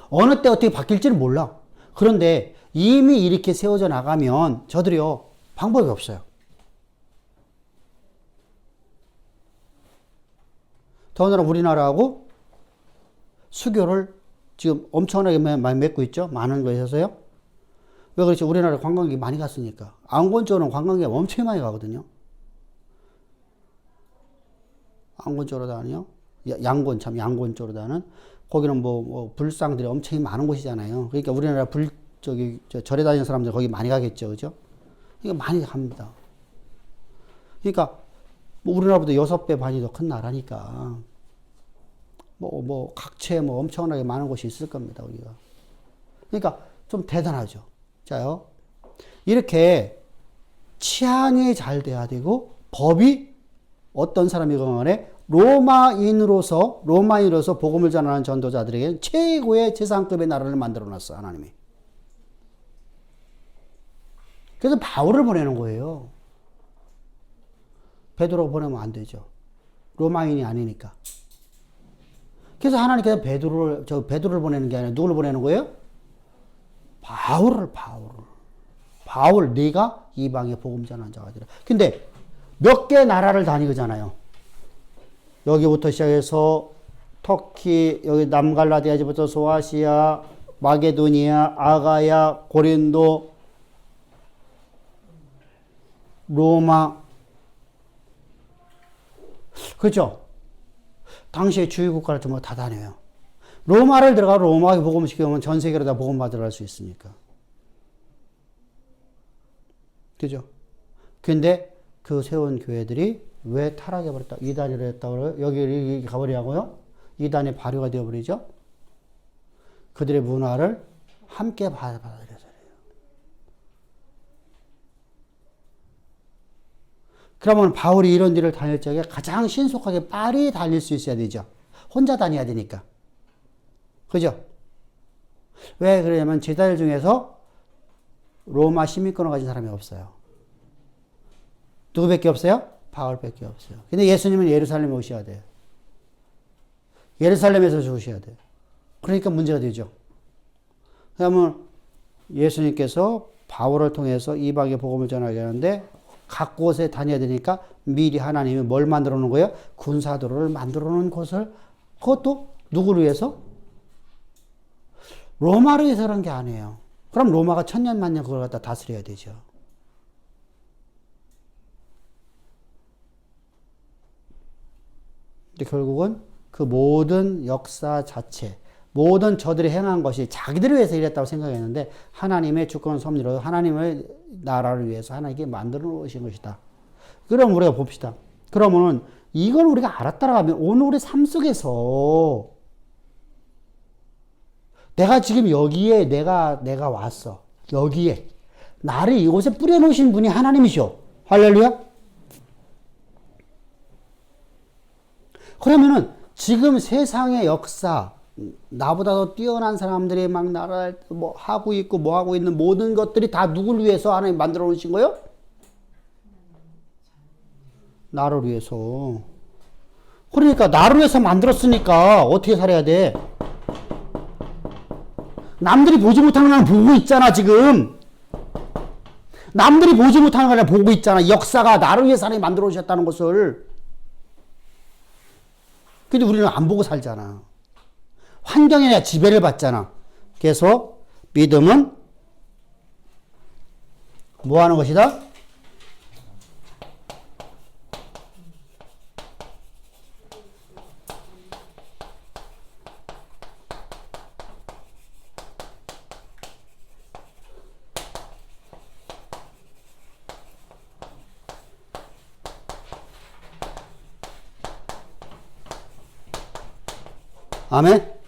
어느 때 어떻게 바뀔지는 몰라. 그런데 이미 이렇게 세워져 나가면 저들이요 방법이 없어요. 더군다나 우리나라하고 수교를 지금 엄청나게 많이 맺고 있죠. 많은 거에 있어서요. 왜 그렇지? 우리나라 관광객이 많이 갔으니까. 안권 쪽으로는 관광객이 엄청 많이 가거든요. 안권 쪽으로 다니요. 양곤 쪽으로 다는 거기는 뭐 불상들이 엄청 많은 곳이잖아요. 그러니까 우리나라 절에 다니는 사람들 거기 많이 가겠죠. 그죠? 그러니까 많이 갑니다. 그러니까 뭐 우리나라보다 6배 반이 더 큰 나라니까 각처에 엄청나게 많은 곳이 있을 겁니다. 우리가. 그러니까 좀 대단하죠. 자요. 이렇게 치안이 잘 돼야 되고 법이 어떤 사람이건 간에 로마인으로서 복음을 전하는 전도자들에게 최고의 재상급의 나라를 만들어 놨어. 하나님이. 그래서 바울을 보내는 거예요. 베드로 보내면 안 되죠. 로마인이 아니니까. 그래서 하나님께서 베드로를 보내는 게 아니라 누구를 보내는 거예요? 바울 네가 이방의 복음 전하는 자가 되라. 근데 몇 개 나라를 다니잖아요. 여기부터 시작해서 터키, 여기 남갈라디아지부터 소아시아, 마게도니아, 아가야, 고린도, 로마. 그렇죠? 당시에 주요 국가를 전부 다 다녀요. 로마를 들어가 로마에 복음을 시켜오면 전 세계로 다 복음 받으러 갈 수 있으니까. 그죠? 근데 그 세운 교회들이 왜 타락해버렸다? 이단이라 했다고 여기 가버리냐고요? 이단의 발효가 되어버리죠? 그들의 문화를 함께 받아들여서 그래요. 그러면 바울이 이런 데를 다닐 적에 가장 신속하게 빨리 달릴 수 있어야 되죠. 혼자 다녀야 되니까. 그죠? 왜 그러냐면 제자들 중에서 로마 시민권을 가진 사람이 없어요. 누구밖에 없어요? 바울밖에 없어요. 근데 예수님은 예루살렘에 오셔야 돼요. 예루살렘에서 죽으셔야 돼요. 그러니까 문제가 되죠. 그러면 예수님께서 바울을 통해서 이방의 복음을 전하게 하는데 각 곳에 다녀야 되니까 미리 하나님이 뭘 만들어 놓은 거예요? 군사도를 만들어 놓은 곳을, 그것도 누구를 위해서? 로마를 위해서 그런 게 아니에요. 그럼 로마가 천년 만년 그걸 갖다 다스려야 되죠. 근데 결국은 그 모든 역사 자체, 모든 저들이 행한 것이 자기들을 위해서 이랬다고 생각했는데 하나님의 주권 섭리로 하나님의 나라를 위해서 하나님께 만들어 놓으신 것이다. 그럼 우리가 봅시다. 그러면은 이걸 우리가 알았다라면 오늘 우리 삶 속에서 내가 지금 여기에 내가 왔어. 여기에 나를 이곳에 뿌려놓으신 분이 하나님이셔. 할렐루야. 그러면은 지금 세상의 역사, 나보다 더 뛰어난 사람들이 막 나라를 뭐 하고 있고 뭐 하고 있는 모든 것들이 다 누굴 위해서 하나님 만들어 놓으신 거예요? 나를 위해서. 그러니까 나를 위해서 만들었으니까 어떻게 살아야 돼? 남들이 보지 못하는 걸 보고 있잖아 지금. 남들이 보지 못하는 걸 보고 있잖아. 역사가 나를 위해서 하나님 만들어 놓으셨다는 것을. 근데 우리는 안 보고 살잖아. 환경에 지배를 받잖아. 그래서 믿음은 뭐 하는 것이다? 아멘?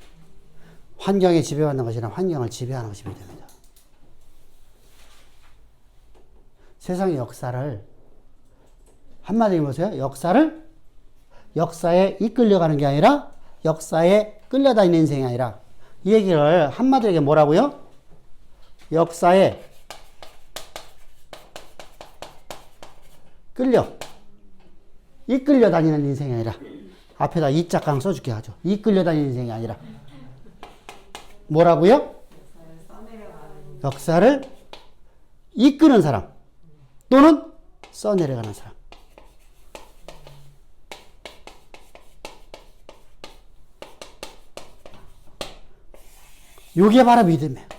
환경에 지배받는 것이 아니라 환경을 지배하는 것이 믿음이다. 세상의 역사를 한마디로 보세요. 역사에 이끌려가는 게 아니라 역사에 끌려다니는 인생이 아니라 이 얘기를 한마디로 뭐라고요? 역사에 이끌려 다니는 인생이 아니라 앞에다 이자강 써줄게 하죠. 이끌려 다니는 인생이 아니라 뭐라고요? 역사를 이끄는 사람 또는 써내려가는 사람. 요게 바로 믿음이에요.